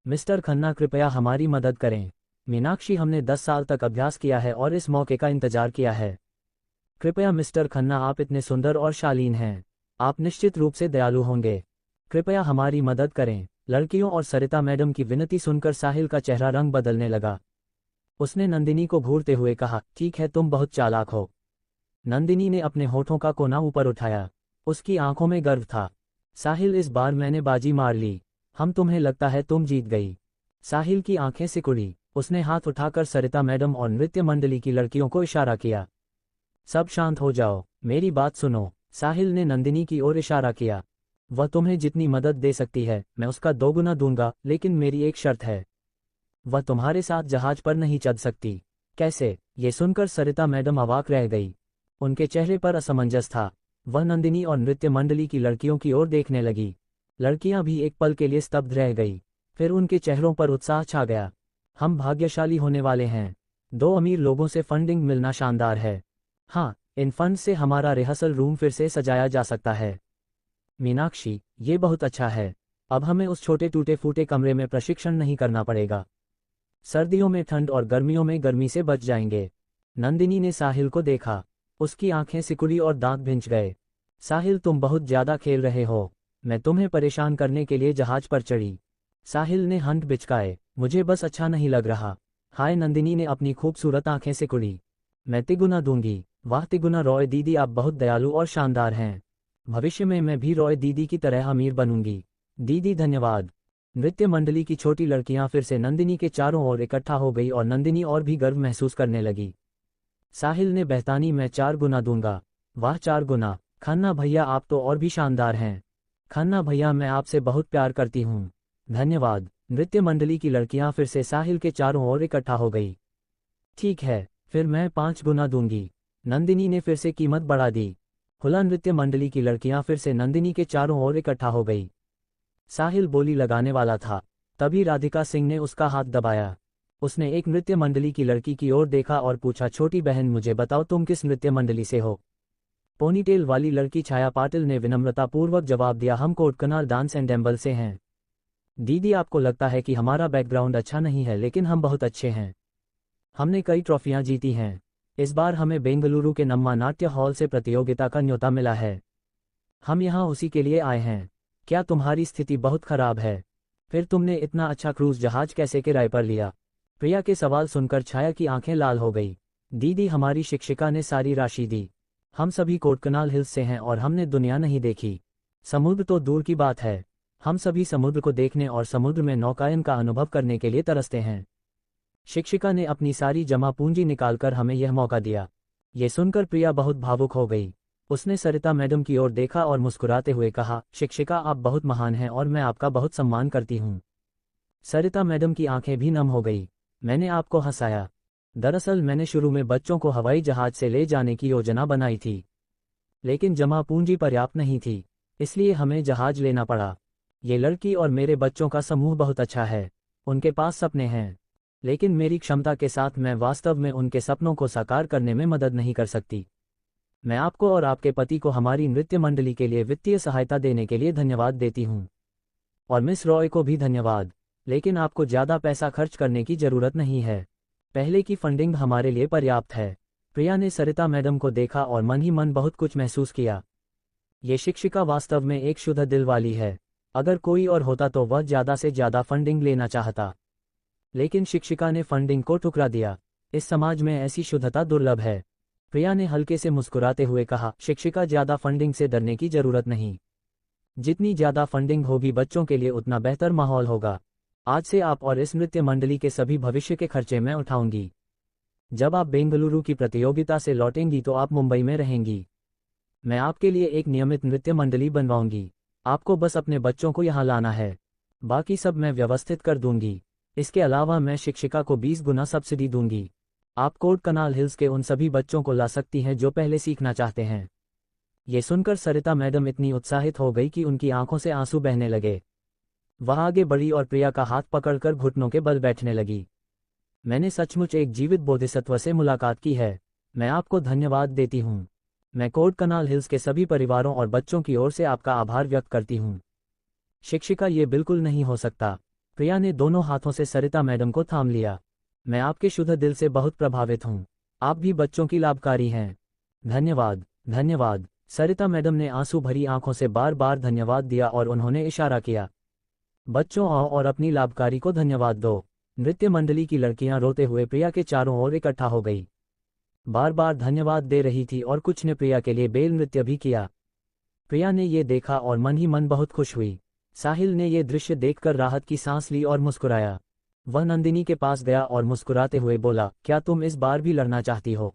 Speaker 2: मिस्टर खन्ना, कृपया हमारी मदद करें। मीनाक्षी, हमने 10 साल तक अभ्यास किया है और इस मौके का इंतजार किया है। कृपया मिस्टर खन्ना, आप इतने सुंदर और शालीन हैं। आप निश्चित रूप से दयालु होंगे। कृपया हमारी मदद करें। लड़कियों और सरिता मैडम की विनती सुनकर साहिल का चेहरा रंग बदलने लगा। उसने नंदिनी को घूरते हुए कहा, ठीक है, तुम बहुत चालाक हो। नंदिनी ने अपने होठों का कोना ऊपर उठाया। उसकी आंखों में गर्व था। साहिल, इस बार मैंने बाजी मार ली। हम तुम्हें लगता है तुम जीत गई। साहिल की आंखें सिकुड़ी। उसने हाथ उठाकर सरिता मैडम और नृत्य मंडली की लड़कियों को इशारा किया। सब शांत हो जाओ, मेरी बात सुनो। साहिल ने नंदिनी की ओर इशारा किया। वह तुम्हें जितनी मदद दे सकती है मैं उसका दोगुना दूंगा, लेकिन मेरी एक शर्त है। वह तुम्हारे साथ जहाज पर नहीं चढ़ सकती। कैसे? ये सुनकर सरिता मैडम अवाक रह गई। उनके चेहरे पर असमंजस था। वह नंदिनी और नृत्य मंडली की लड़कियों की ओर देखने लगी। लड़कियां भी एक पल के लिए स्तब्ध रह गई। फिर उनके चेहरों पर उत्साह छा गया। हम भाग्यशाली होने वाले हैं। 2 अमीर लोगों से फंडिंग मिलना शानदार है। हाँ, इन फंड से हमारा रिहर्सल रूम फिर से सजाया जा सकता है। मीनाक्षी, ये बहुत अच्छा है। अब हमें उस छोटे टूटे फूटे कमरे में प्रशिक्षण नहीं करना पड़ेगा। सर्दियों में ठंड और गर्मियों में गर्मी से बच जाएंगे। नंदिनी ने साहिल को देखा। उसकी आंखें सिकुड़ी और दांत भिंच गए। साहिल, तुम बहुत ज्यादा खेल रहे हो। मैं तुम्हें परेशान करने के लिए जहाज पर चढ़ी। साहिल ने हंट बिचकाए। मुझे बस अच्छा नहीं लग रहा। हाय, नंदिनी ने अपनी खूबसूरत आंखें सिकुड़ी। मैं तिगुना दूंगी। वाह तिगुना, रॉय दीदी आप बहुत दयालु और शानदार हैं। भविष्य में मैं भी रॉय दीदी की तरह अमीर बनूंगी। दीदी धन्यवाद। नृत्य मंडली की छोटी लड़कियां फिर से नंदिनी के चारों ओर इकट्ठा हो गई और नंदिनी और भी गर्व महसूस करने लगी। साहिल ने बहतानी, मैं 4 गुना दूंगा। वाह 4 गुना। खन्ना भैया आप तो और भी शानदार हैं। खन्ना भैया मैं आपसे बहुत प्यार करती हूँ। धन्यवाद। नृत्य मंडली की लड़कियां फिर से साहिल के चारों ओर इकट्ठा हो गई। ठीक है, फिर मैं 5 गुना दूंगी। नंदिनी ने फिर से कीमत बढ़ा दी। खुला नृत्य मंडली की लड़कियां फिर से नंदिनी के चारों ओर इकट्ठा हो गई। साहिल बोली लगाने वाला था, तभी राधिका सिंह ने उसका हाथ दबाया। उसने एक नृत्य मंडली की लड़की की ओर देखा और पूछा, छोटी बहन मुझे बताओ तुम किस नृत्य मंडली से हो? पोनीटेल वाली लड़की छाया पाटिल ने विनम्रतापूर्वक जवाब दिया, हम कोडकनाल डांस एंडेम्बल से हैं। दीदी आपको लगता है कि हमारा बैकग्राउंड अच्छा नहीं है, लेकिन हम बहुत अच्छे हैं। हमने कई ट्रॉफियां जीती हैं। इस बार हमें बेंगलुरु के नम्मा नाट्य हॉल से प्रतियोगिता का न्योता मिला है। हम यहाँ उसी के लिए आए हैं। क्या तुम्हारी स्थिति बहुत खराब है? फिर तुमने इतना अच्छा क्रूज जहाज कैसे किराए पर लिया? प्रिया के सवाल सुनकर छाया की आंखें लाल हो गई। दीदी हमारी शिक्षिका ने सारी राशि दी। हम सभी कोडकनाल हिल्स से हैं और हमने दुनिया नहीं देखी। समुद्र तो दूर की बात है। हम सभी समुद्र को देखने और समुद्र में नौकायन का अनुभव करने के लिए तरसते हैं। शिक्षिका ने अपनी सारी जमा पूंजी निकालकर हमें यह मौका दिया। ये सुनकर प्रिया बहुत भावुक हो गई। उसने सरिता मैडम की ओर देखा और मुस्कुराते हुए कहा, शिक्षिका आप बहुत महान हैं और मैं आपका बहुत सम्मान करती हूँ। सरिता मैडम की आंखें भी नम हो गई। मैंने आपको हंसाया। दरअसल मैंने शुरू में बच्चों को हवाई जहाज से ले जाने की योजना बनाई थी, लेकिन जमा पूंजी पर्याप्त नहीं थी, इसलिए हमें जहाज लेना पड़ा। ये लड़की और मेरे बच्चों का समूह बहुत अच्छा है। उनके पास सपने हैं, लेकिन मेरी क्षमता के साथ मैं वास्तव में उनके सपनों को साकार करने में मदद नहीं कर सकती। मैं आपको और आपके पति को हमारी नृत्य मंडली के लिए वित्तीय सहायता देने के लिए धन्यवाद देती हूँ। और मिस रॉय को भी धन्यवाद, लेकिन आपको ज़्यादा पैसा खर्च करने की ज़रूरत नहीं है। पहले की फंडिंग हमारे लिए पर्याप्त है। प्रिया ने सरिता मैडम को देखा और मन ही मन बहुत कुछ महसूस किया। ये शिक्षिका वास्तव में एक शुद्ध दिल वाली है। अगर कोई और होता तो वह ज़्यादा से ज़्यादा फंडिंग लेना चाहता, लेकिन शिक्षिका ने फंडिंग को ठुकरा दिया। इस समाज में ऐसी शुद्धता दुर्लभ है। प्रिया ने हल्के से मुस्कुराते हुए कहा, शिक्षिका ज़्यादा फंडिंग से डरने की जरूरत नहीं। जितनी ज़्यादा फंडिंग होगी बच्चों के लिए उतना बेहतर माहौल होगा। आज से आप और इस नृत्य मंडली के सभी भविष्य के खर्चे मैं उठाऊंगी। जब आप बेंगलुरु की प्रतियोगिता से लौटेंगी तो आप मुंबई में रहेंगी। मैं आपके लिए एक नियमित नृत्य मंडली बनवाऊंगी। आपको बस अपने बच्चों को यहाँ लाना है। बाकी सब मैं व्यवस्थित कर दूंगी। इसके अलावा मैं शिक्षिका को 20 गुना सब्सिडी दूंगी। आप कोडकनाल हिल्स के उन सभी बच्चों को ला सकती हैं जो पहले सीखना चाहते हैं। ये सुनकर सरिता मैडम इतनी उत्साहित हो गई कि उनकी आंखों से आंसू बहने लगे। वह आगे बढ़ी और प्रिया का हाथ पकड़कर घुटनों के बल बैठने लगी। मैंने सचमुच एक जीवित बोधिसत्व से मुलाकात की है। मैं आपको धन्यवाद देती हूँ। मैं कोडकनाल हिल्स के सभी परिवारों और बच्चों की ओर से आपका आभार व्यक्त करती हूँ। शिक्षिका, ये बिल्कुल नहीं हो सकता। प्रिया ने दोनों हाथों से सरिता मैडम को थाम लिया। मैं आपके शुद्ध दिल से बहुत प्रभावित हूँ। आप भी बच्चों की लाभकारी हैं। धन्यवाद, धन्यवाद। सरिता मैडम ने आंसू भरी आंखों से बार बार धन्यवाद दिया और उन्होंने इशारा किया, बच्चों आओ और अपनी लाभकारी को धन्यवाद दो। नृत्य मंडली की लड़कियां रोते हुए प्रिया के चारों ओर इकट्ठा हो गई। बार बार धन्यवाद दे रही थी और कुछ ने प्रिया के लिए बेल नृत्य भी किया। प्रिया ने ये देखा और मन ही मन बहुत खुश हुई। साहिल ने ये दृश्य देखकर राहत की सांस ली और मुस्कुराया। वह नंदिनी के पास गया और मुस्कुराते हुए बोला, क्या तुम इस बार भी लड़ना चाहती हो?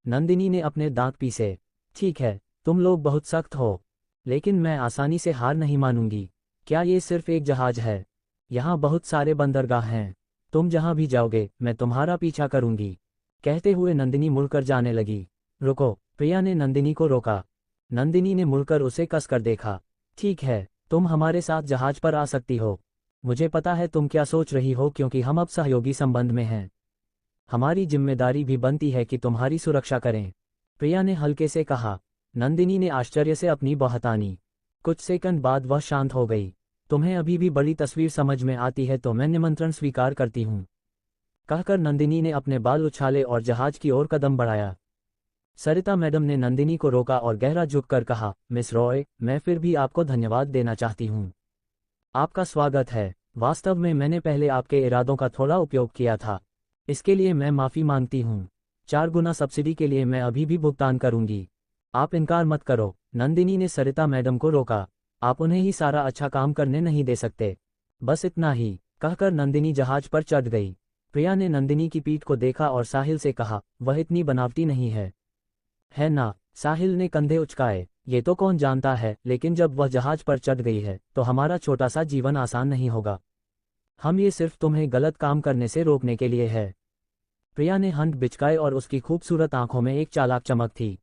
Speaker 2: नंदिनी ने अपने दांत पीसे। ठीक है, तुम लोग बहुत सख्त हो, लेकिन मैं आसानी से हार नहीं मानूंगी। क्या ये सिर्फ एक जहाज है? यहाँ बहुत सारे बंदरगाह हैं। तुम जहाँ भी जाओगे मैं तुम्हारा पीछा करूंगी। कहते हुए नंदिनी मुड़कर जाने लगी। रुको, प्रिया ने नंदिनी को रोका। नंदिनी ने मुड़कर उसे कसकर देखा। ठीक है, तुम हमारे साथ जहाज पर आ सकती हो। मुझे पता है तुम क्या सोच रही हो, क्योंकि हम अब सहयोगी संबंध में हैं। हमारी जिम्मेदारी भी बनती है कि तुम्हारी सुरक्षा करें, प्रिया ने हल्के से कहा। नंदिनी ने आश्चर्य से अपनी बात तानी। कुछ सेकंड बाद वह शांत हो गई। तुम्हें अभी भी बड़ी तस्वीर समझ में आती है तो मैं निमंत्रण स्वीकार करती हूँ, कहकर नंदिनी ने अपने बाल उछाले और जहाज की ओर कदम बढ़ाया। सरिता मैडम ने नंदिनी को रोका और गहरा झुककर कहा, मिस रॉय, मैं फिर भी आपको धन्यवाद देना चाहती हूँ। आपका स्वागत है। वास्तव में मैंने पहले आपके इरादों का थोड़ा उपयोग किया था, इसके लिए मैं माफ़ी मांगती हूँ। 4 गुना सब्सिडी के लिए मैं अभी भी भुगतान करूंगी। आप इनकार मत करो। नंदिनी ने सरिता मैडम को रोका। आप उन्हें ही सारा अच्छा काम करने नहीं दे सकते। बस इतना ही, कहकर नंदिनी जहाज पर चढ़ गई। प्रिया ने नंदिनी की पीठ को देखा और साहिल से कहा, वह इतनी बनावटी नहीं है ना? साहिल ने कंधे उचकाए। ये तो कौन जानता है, लेकिन जब वह जहाज पर चढ़ गई है तो हमारा छोटा सा जीवन आसान नहीं होगा। हम ये सिर्फ तुम्हें गलत काम करने से रोकने के लिए है। प्रिया ने हंट बिचकाए और उसकी खूबसूरत आंखों में एक चालाक चमक थी।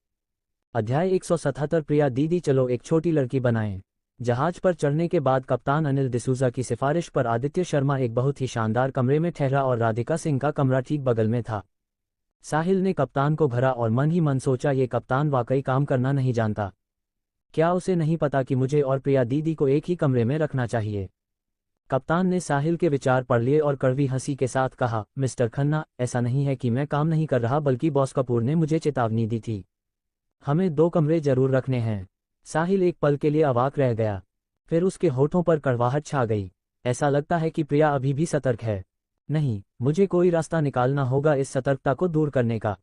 Speaker 2: अध्याय 177। प्रिया दीदी चलो एक छोटी लड़की बनाएं। जहाज पर चढ़ने के बाद कप्तान अनिल डिसूजा की सिफारिश पर आदित्य शर्मा एक बहुत ही शानदार कमरे में ठहरा और राधिका सिंह का कमरा ठीक बगल में था। साहिल ने कप्तान को भरा और मन ही मन सोचा, ये कप्तान वाकई काम करना नहीं जानता। क्या उसे नहीं पता कि मुझे और प्रिया दीदी को एक ही कमरे में रखना चाहिए? कप्तान ने साहिल के विचार पढ़ लिए और कड़वी हंसी के साथ कहा, मिस्टर खन्ना, ऐसा नहीं है कि मैं काम नहीं कर रहा, बल्कि बॉस कपूर ने मुझे चेतावनी दी थी। हमें 2 कमरे जरूर रखने हैं। साहिल एक पल के लिए अवाक रह गया, फिर उसके होठों पर कड़वाहट छा गई। ऐसा लगता है कि प्रिया अभी भी सतर्क है। नहीं, मुझे कोई रास्ता निकालना होगा इस सतर्कता को दूर करने का।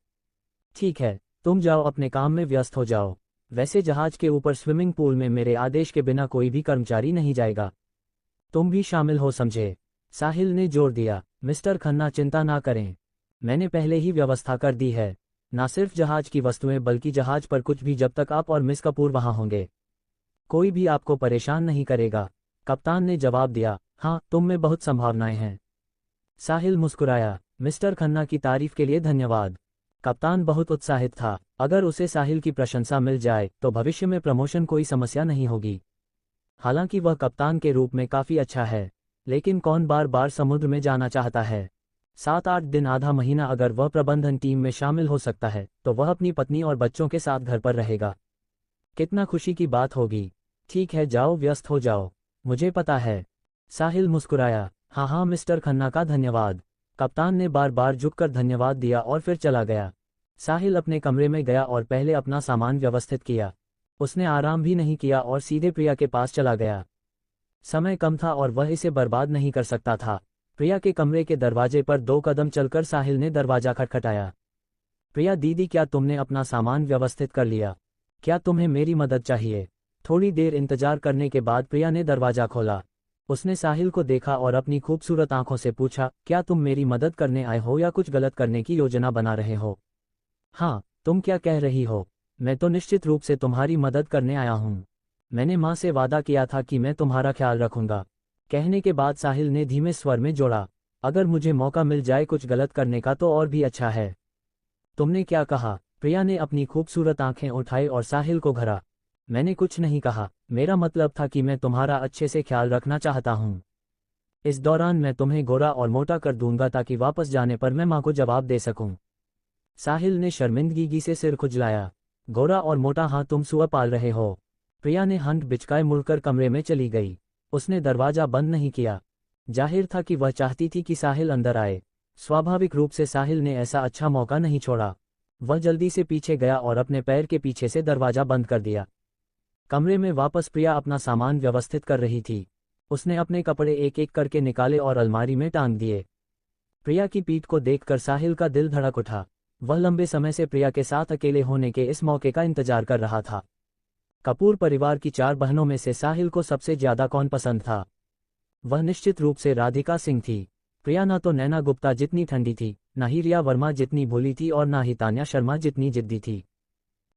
Speaker 2: ठीक है, तुम जाओ, अपने काम में व्यस्त हो जाओ। वैसे जहाज के ऊपर स्विमिंग पूल में मेरे आदेश के बिना कोई भी कर्मचारी नहीं जाएगा। तुम भी शामिल हो, समझे? साहिल ने जोर दिया। मिस्टर खन्ना, चिंता ना करें, मैंने पहले ही व्यवस्था कर दी है। ना सिर्फ जहाज की वस्तुएं, बल्कि जहाज पर कुछ भी, जब तक आप और मिस कपूर वहां होंगे। कोई भी आपको परेशान नहीं करेगा। कप्तान ने जवाब दिया। हाँ, तुम में बहुत संभावनाएं हैं। साहिल मुस्कुराया। मिस्टर खन्ना की तारीफ के लिए धन्यवाद। कप्तान बहुत उत्साहित था। अगर उसे साहिल की प्रशंसा मिल जाए तो भविष्य में प्रमोशन कोई समस्या नहीं होगी। हालांकि वह कप्तान के रूप में काफी अच्छा है, लेकिन कौन बार बार समुद्र में जाना चाहता है? 7-8 दिन, आधा महीना अगर वह प्रबंधन टीम में शामिल हो सकता है तो वह अपनी पत्नी और बच्चों के साथ घर पर रहेगा। कितना खुशी की बात होगी। ठीक है, जाओ, व्यस्त हो जाओ, मुझे पता है। साहिल मुस्कुराया। हाँ हाँ मिस्टर खन्ना का धन्यवाद। कप्तान ने बार बार झुककर धन्यवाद दिया और फिर चला गया। साहिल अपने कमरे में गया और पहले अपना सामान व्यवस्थित किया। उसने आराम भी नहीं किया और सीधे प्रिया के पास चला गया। समय कम था और वह इसे बर्बाद नहीं कर सकता था। प्रिया के कमरे के दरवाजे पर 2 कदम चलकर साहिल ने दरवाजा खटखटाया। प्रिया दीदी, क्या तुमने अपना सामान व्यवस्थित कर लिया? क्या तुम्हें मेरी मदद चाहिए? थोड़ी देर इंतजार करने के बाद प्रिया ने दरवाजा खोला। उसने साहिल को देखा और अपनी खूबसूरत आंखों से पूछा, क्या तुम मेरी मदद करने आए हो या कुछ गलत करने की योजना बना रहे हो? हाँ, तुम क्या कह रही हो? मैं तो निश्चित रूप से तुम्हारी मदद करने आया हूँ। मैंने माँ से वादा किया था कि मैं तुम्हारा ख्याल रखूंगा। कहने के बाद साहिल ने धीमे स्वर में जोड़ा, अगर मुझे मौका मिल जाए कुछ गलत करने का तो और भी अच्छा है। तुमने क्या कहा? प्रिया ने अपनी खूबसूरत आंखें उठाई और साहिल को घरा। मैंने कुछ नहीं कहा, मेरा मतलब था कि मैं तुम्हारा अच्छे से ख्याल रखना चाहता हूँ। इस दौरान मैं तुम्हें गोरा और मोटा कर दूंगा ताकि वापस जाने पर मैं माँ को जवाब दे सकूं। साहिल ने शर्मिंदगी से सिर खुजलाया। गोरा और मोटा? हाँ, तुम सुअर पाल रहे हो। प्रिया ने हंट बिचकाए मुड़कर कमरे में चली गई। उसने दरवाजा बंद नहीं किया। जाहिर था कि वह चाहती थी कि साहिल अंदर आए। स्वाभाविक रूप से साहिल ने ऐसा अच्छा मौका नहीं छोड़ा। वह जल्दी से पीछे गया और अपने पैर के पीछे से दरवाजा बंद कर दिया। कमरे में वापस प्रिया अपना सामान व्यवस्थित कर रही थी। उसने अपने कपड़े एक एक करके निकाले और अलमारी में टांग दिए। प्रिया की पीठ को देखकर साहिल का दिल धड़क उठा। वह लंबे समय से प्रिया के साथ अकेले होने के इस मौके का इंतजार कर रहा था। कपूर परिवार की 4 बहनों में से साहिल को सबसे ज्यादा कौन पसंद था? वह निश्चित रूप से राधिका सिंह थी। प्रिया न तो नैना गुप्ता जितनी ठंडी थी, न ही रिया वर्मा जितनी भोली थी और न ही तान्या शर्मा जितनी जिद्दी थी।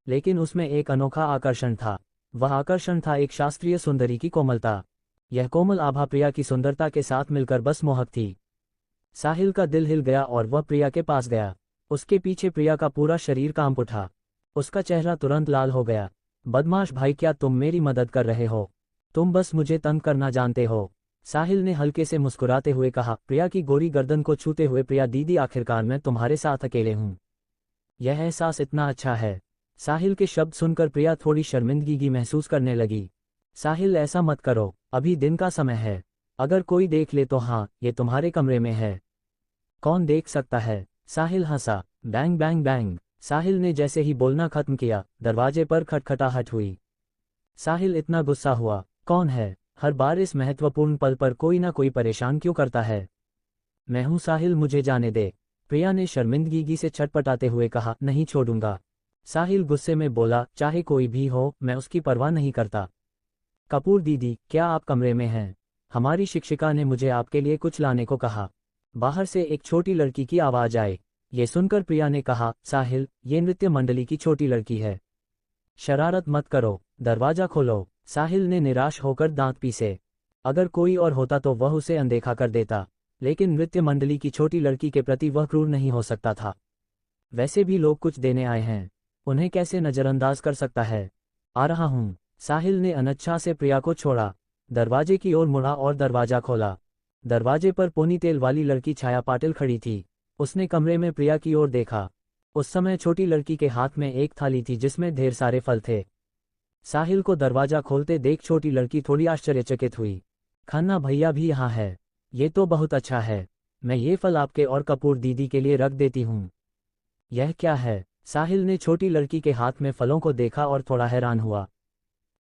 Speaker 2: लेकिन उसमें एक अनोखा आकर्षण था। वह आकर्षण था एक शास्त्रीय सुंदरी की कोमलता। यह कोमल आभा प्रिया की सुंदरता के साथ मिलकर बस मोहक थी। साहिल का दिल हिल गया और वह प्रिया के पास गया। उसके पीछे प्रिया का पूरा शरीर कांप उठा। उसका चेहरा तुरंत लाल हो गया। बदमाश भाई, क्या तुम मेरी मदद कर रहे हो? तुम बस मुझे तंग करना जानते हो। साहिल ने हल्के से मुस्कुराते हुए कहा। प्रिया की गोरी गर्दन को छूते हुए, प्रिया दीदी, आखिरकार मैं तुम्हारे साथ अकेले हूँ। यह एहसास इतना अच्छा है। साहिल के शब्द सुनकर प्रिया थोड़ी शर्मिंदगी महसूस करने लगी। साहिल, ऐसा मत करो, अभी दिन का समय है। अगर कोई देख ले तो? हाँ, ये तुम्हारे कमरे में है। कौन देख सकता है? साहिल हंसा। Bang bang bang. साहिल ने जैसे ही बोलना खत्म किया, दरवाजे पर खटखटाहट हुई। साहिल इतना गुस्सा हुआ। कौन है? हर बार इस महत्वपूर्ण पल पर कोई ना कोई परेशान क्यों करता है? मैं हूं साहिल, मुझे जाने दे। प्रिया ने शर्मिंदगी से छटपटाते हुए कहा। नहीं छोड़ूंगा। साहिल गुस्से में बोला। चाहे कोई भी हो, मैं उसकी परवाह नहीं करता। कपूर दीदी, क्या आप कमरे में हैं? हमारी शिक्षिका ने मुझे आपके लिए कुछ लाने को कहा। बाहर से एक छोटी लड़की की आवाज आई। ये सुनकर प्रिया ने कहा। साहिल, ये नृत्य मंडली की छोटी लड़की है। शरारत मत करो, दरवाजा खोलो। साहिल ने निराश होकर दांत पीसे। अगर कोई और होता तो वह उसे अनदेखा कर देता, लेकिन नृत्य मंडली की छोटी लड़की के प्रति वह क्रूर नहीं हो सकता था। वैसे भी लोग कुछ देने आए हैं, उन्हें कैसे नजरअंदाज कर सकता है? आ रहा हूं। साहिल ने अनिच्छा से प्रिया को छोड़ा, दरवाजे की ओर मुड़ा और दरवाजा खोला। दरवाजे पर पोनीटेल वाली लड़की छाया पाटिल खड़ी थी। उसने कमरे में प्रिया की ओर देखा। उस समय छोटी लड़की के हाथ में एक थाली थी जिसमें ढेर सारे फल थे। साहिल को दरवाजा खोलते देख छोटी लड़की थोड़ी आश्चर्यचकित हुई। खन्ना भैया भी यहाँ है, ये तो बहुत अच्छा है। मैं ये फल आपके और कपूर दीदी के लिए रख देती हूँ। यह क्या है? साहिल ने छोटी लड़की के हाथ में फलों को देखा और थोड़ा हैरान हुआ।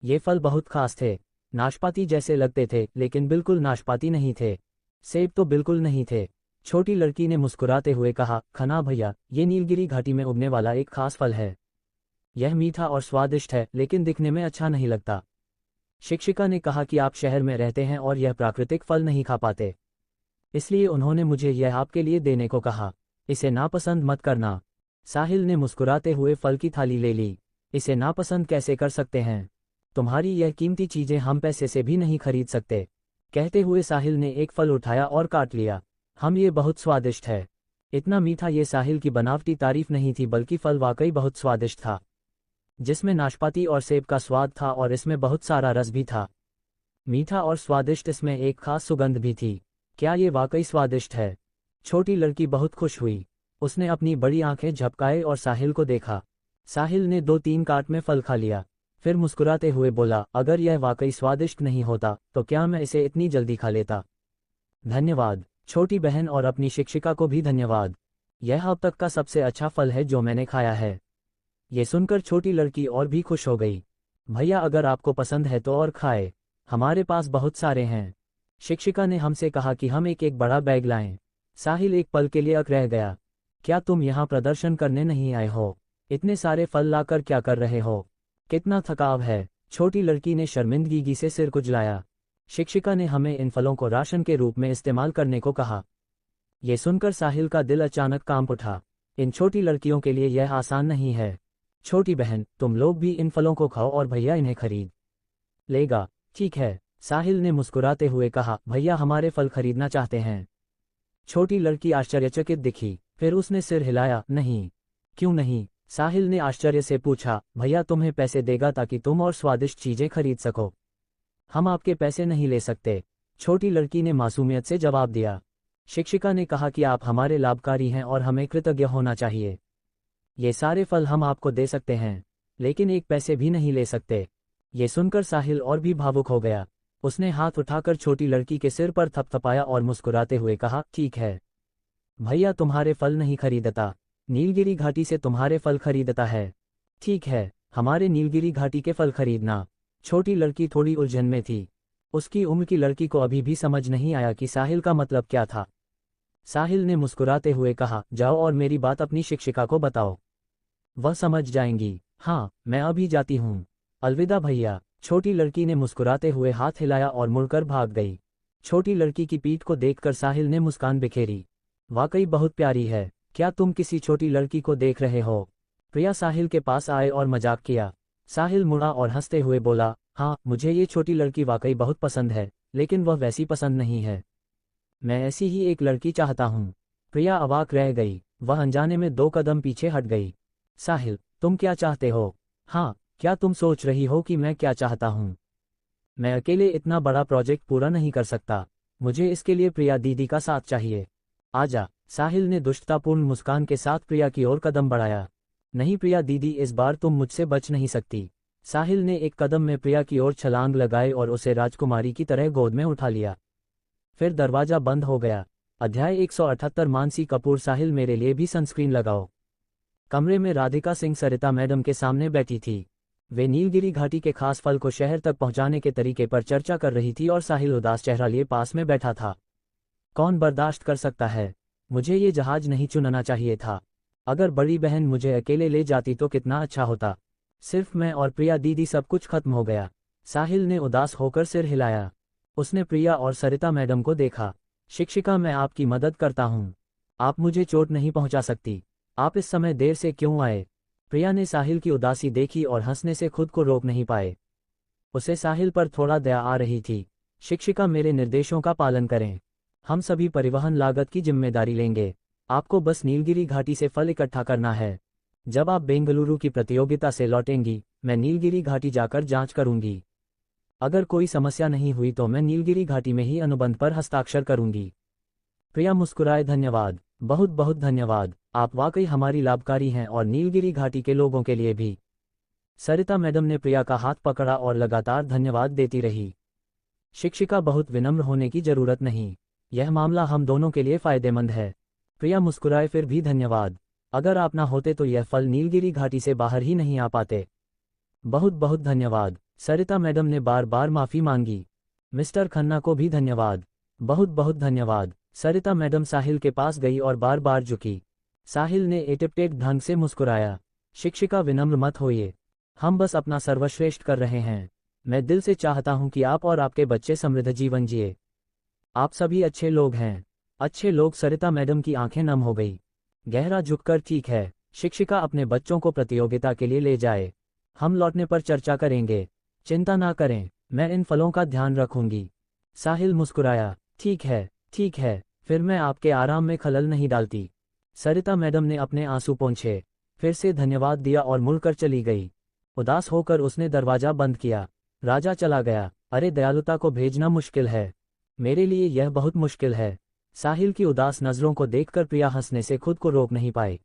Speaker 2: ये फल बहुत खास थे। नाशपाती जैसे लगते थे, लेकिन बिल्कुल नाशपाती नहीं थे। सेब तो बिल्कुल नहीं थे। छोटी लड़की ने मुस्कुराते हुए कहा। खन्ना भैया, ये नीलगिरी घाटी में उगने वाला एक खास फल है। यह मीठा और स्वादिष्ट है, लेकिन दिखने में अच्छा नहीं लगता। शिक्षिका ने कहा कि आप शहर में रहते हैं और यह प्राकृतिक फल नहीं खा पाते, इसलिए उन्होंने मुझे यह आपके लिए देने को कहा। इसे नापसंद मत करना। साहिल ने मुस्कुराते हुए फल की थाली ले ली। इसे नापसंद कैसे कर सकते हैं? तुम्हारी यह कीमती चीजें हम पैसे से भी नहीं खरीद सकते। कहते हुए साहिल ने एक फल उठाया और काट लिया। हम, ये बहुत स्वादिष्ट है। इतना मीठा। ये साहिल की बनावटी तारीफ नहीं थी, बल्कि फल वाकई बहुत स्वादिष्ट था, जिसमें नाशपाती और सेब का स्वाद था और इसमें बहुत सारा रस भी था। मीठा और स्वादिष्ट, इसमें एक खास सुगंध भी थी। क्या ये वाकई स्वादिष्ट है? छोटी लड़की बहुत खुश हुई। उसने अपनी बड़ी आंखें झपकाए और साहिल को देखा। साहिल ने 2-3 काट में फल खा लिया, फिर मुस्कुराते हुए बोला। अगर यह वाकई स्वादिष्ट नहीं होता तो क्या मैं इसे इतनी जल्दी खा लेता? धन्यवाद छोटी बहन, और अपनी शिक्षिका को भी धन्यवाद। यह अब तक का सबसे अच्छा फल है जो मैंने खाया है। ये सुनकर छोटी लड़की और भी खुश हो गई। भैया, अगर आपको पसंद है तो और खाए, हमारे पास बहुत सारे हैं। शिक्षिका ने हमसे कहा कि हम एक बड़ा बैग लाएं। साहिल एक पल के लिए अक रह गया। क्या तुम यहाँ प्रदर्शन करने नहीं आए हो? इतने सारे फल लाकर क्या कर रहे हो? कितना थकाव है? छोटी लड़की ने शर्मिंदगी से सिर कुचलाया। शिक्षिका ने हमें इन फलों को राशन के रूप में इस्तेमाल करने को कहा। यह सुनकर साहिल का दिल अचानक कांप उठा। इन छोटी लड़कियों के लिए यह आसान नहीं है। छोटी बहन, तुम लोग भी इन फलों को खाओ और भैया इन्हें खरीद लेगा। ठीक है, साहिल ने मुस्कुराते हुए कहा। भैया हमारे फल खरीदना चाहते हैं? छोटी लड़की आश्चर्यचकित दिखी, फिर उसने सिर हिलाया। नहीं। क्यों नहीं? साहिल ने आश्चर्य से पूछा। भैया तुम्हें पैसे देगा ताकि तुम और स्वादिष्ट चीजें खरीद सको। हम आपके पैसे नहीं ले सकते, छोटी लड़की ने मासूमियत से जवाब दिया। शिक्षिका ने कहा कि आप हमारे लाभकारी हैं और हमें कृतज्ञ होना चाहिए। ये सारे फल हम आपको दे सकते हैं, लेकिन एक पैसे भी नहीं ले सकते। ये सुनकर साहिल और भी भावुक हो गया। उसने हाथ उठाकर छोटी लड़की के सिर पर थपथपाया और मुस्कुराते हुए कहा। ठीक है भैया, तुम्हारे फल नहीं खरीदता, नीलगिरी घाटी से तुम्हारे फल खरीदता है। ठीक है, हमारे नीलगिरी घाटी के फल खरीदना। छोटी लड़की थोड़ी उलझन में थी। उसकी उम्र की लड़की को अभी भी समझ नहीं आया कि साहिल का मतलब क्या था। साहिल ने मुस्कुराते हुए कहा। जाओ और मेरी बात अपनी शिक्षिका को बताओ, वह समझ जाएंगी। हाँ, मैं अभी जाती हूँ। अलविदा भैया। छोटी लड़की ने मुस्कुराते हुए हाथ हिलाया और मुड़कर भाग गई। छोटी लड़की की पीठ को देखकर साहिल ने मुस्कान बिखेरी। वाकई बहुत प्यारी है। क्या तुम किसी छोटी लड़की को देख रहे हो? प्रिया साहिल के पास आए और मजाक किया। साहिल मुड़ा और हंसते हुए बोला, हाँ, मुझे ये छोटी लड़की वाकई बहुत पसंद है, लेकिन वह वैसी पसंद नहीं है। मैं ऐसी ही एक लड़की चाहता हूँ। प्रिया अवाक रह गई। वह अनजाने में 2 कदम पीछे हट गई। साहिल, तुम क्या चाहते हो? हाँ, क्या तुम सोच रही हो कि मैं क्या चाहता हूँ? मैं अकेले इतना बड़ा प्रोजेक्ट पूरा नहीं कर सकता। मुझे इसके लिए प्रिया दीदी का साथ चाहिए। आजा। साहिल ने दुष्टतापूर्ण मुस्कान के साथ प्रिया की ओर कदम बढ़ाया। नहीं प्रिया दीदी, इस बार तुम मुझसे बच नहीं सकती। साहिल ने एक कदम में प्रिया की ओर छलांग लगाई और उसे राजकुमारी की तरह गोद में उठा लिया। फिर दरवाजा बंद हो गया। अध्याय 178 मानसी कपूर। साहिल, मेरे लिए भी सनस्क्रीन लगाओ। कमरे में राधिका सिंह सरिता मैडम के सामने बैठी थी। वे नीलगिरी घाटी के खास फल को शहर तक पहुंचाने के तरीके पर चर्चा कर रही थी और साहिल उदास चेहरा लिए पास में बैठा था। कौन बर्दाश्त कर सकता है? मुझे ये जहाज नहीं चुनना चाहिए था। अगर बड़ी बहन मुझे अकेले ले जाती तो कितना अच्छा होता। सिर्फ मैं और प्रिया दीदी, सब कुछ खत्म हो गया। साहिल ने उदास होकर सिर हिलाया। उसने प्रिया और सरिता मैडम को देखा। शिक्षिका, मैं आपकी मदद करता हूँ। आप मुझे चोट नहीं पहुंचा सकती। आप इस समय देर से क्यों आए? प्रिया ने साहिल की उदासी देखी और हंसने से खुद को रोक नहीं पाए। उसे साहिल पर थोड़ा दया आ रही थी। शिक्षिका, मेरे निर्देशों का पालन करें। हम सभी परिवहन लागत की जिम्मेदारी लेंगे। आपको बस नीलगिरी घाटी से फल इकट्ठा करना है। जब आप बेंगलुरु की प्रतियोगिता से लौटेंगी, मैं नीलगिरी घाटी जाकर जांच करूंगी। अगर कोई समस्या नहीं हुई तो मैं नीलगिरी घाटी में ही अनुबंध पर हस्ताक्षर करूंगी। प्रिया मुस्कुराए, धन्यवाद, बहुत बहुत धन्यवाद। आप वाकई हमारी लाभकारी हैं और नीलगिरी घाटी के लोगों के लिए भी। सरिता मैडम ने प्रिया का हाथ पकड़ा और लगातार धन्यवाद देती रही। शिक्षिका, बहुत विनम्र होने की जरूरत नहीं। यह मामला हम दोनों के लिए फायदेमंद है। प्रिया मुस्कुराए, फिर भी धन्यवाद। अगर आप ना होते तो यह फल नीलगिरी घाटी से बाहर ही नहीं आ पाते। बहुत बहुत धन्यवाद। सरिता मैडम ने बार बार माफी मांगी। मिस्टर खन्ना को भी धन्यवाद। बहुत बहुत धन्यवाद। सरिता मैडम साहिल के पास गई और बार बार झुकी। साहिल ने एटिप्टेक ढंग से मुस्कुराया। शिक्षिका, विनम्र मत होइए। हम बस अपना सर्वश्रेष्ठ कर रहे हैं। मैं दिल से चाहता हूं कि आप और आपके बच्चे समृद्ध जीवन जिए। आप सभी अच्छे लोग हैं। अच्छे लोग। सरिता मैडम की आंखें नम हो गई। गहरा झुककर, ठीक है शिक्षिका, अपने बच्चों को प्रतियोगिता के लिए ले जाए। हम लौटने पर चर्चा करेंगे। चिंता ना करें, मैं इन फलों का ध्यान रखूंगी। साहिल मुस्कुराया। ठीक है, ठीक है, फिर मैं आपके आराम में खलल नहीं डालती। सरिता मैडम ने अपने आंसू पोंछे, फिर से धन्यवाद दिया और मुड़कर चली गई। उदास होकर उसने दरवाजा बंद किया। राजा चला गया। अरे, दयालुता को भेजना मुश्किल है। मेरे लिए यह बहुत मुश्किल है। साहिल की उदास नजरों को देखकर प्रिया हंसने से खुद को रोक नहीं पाई।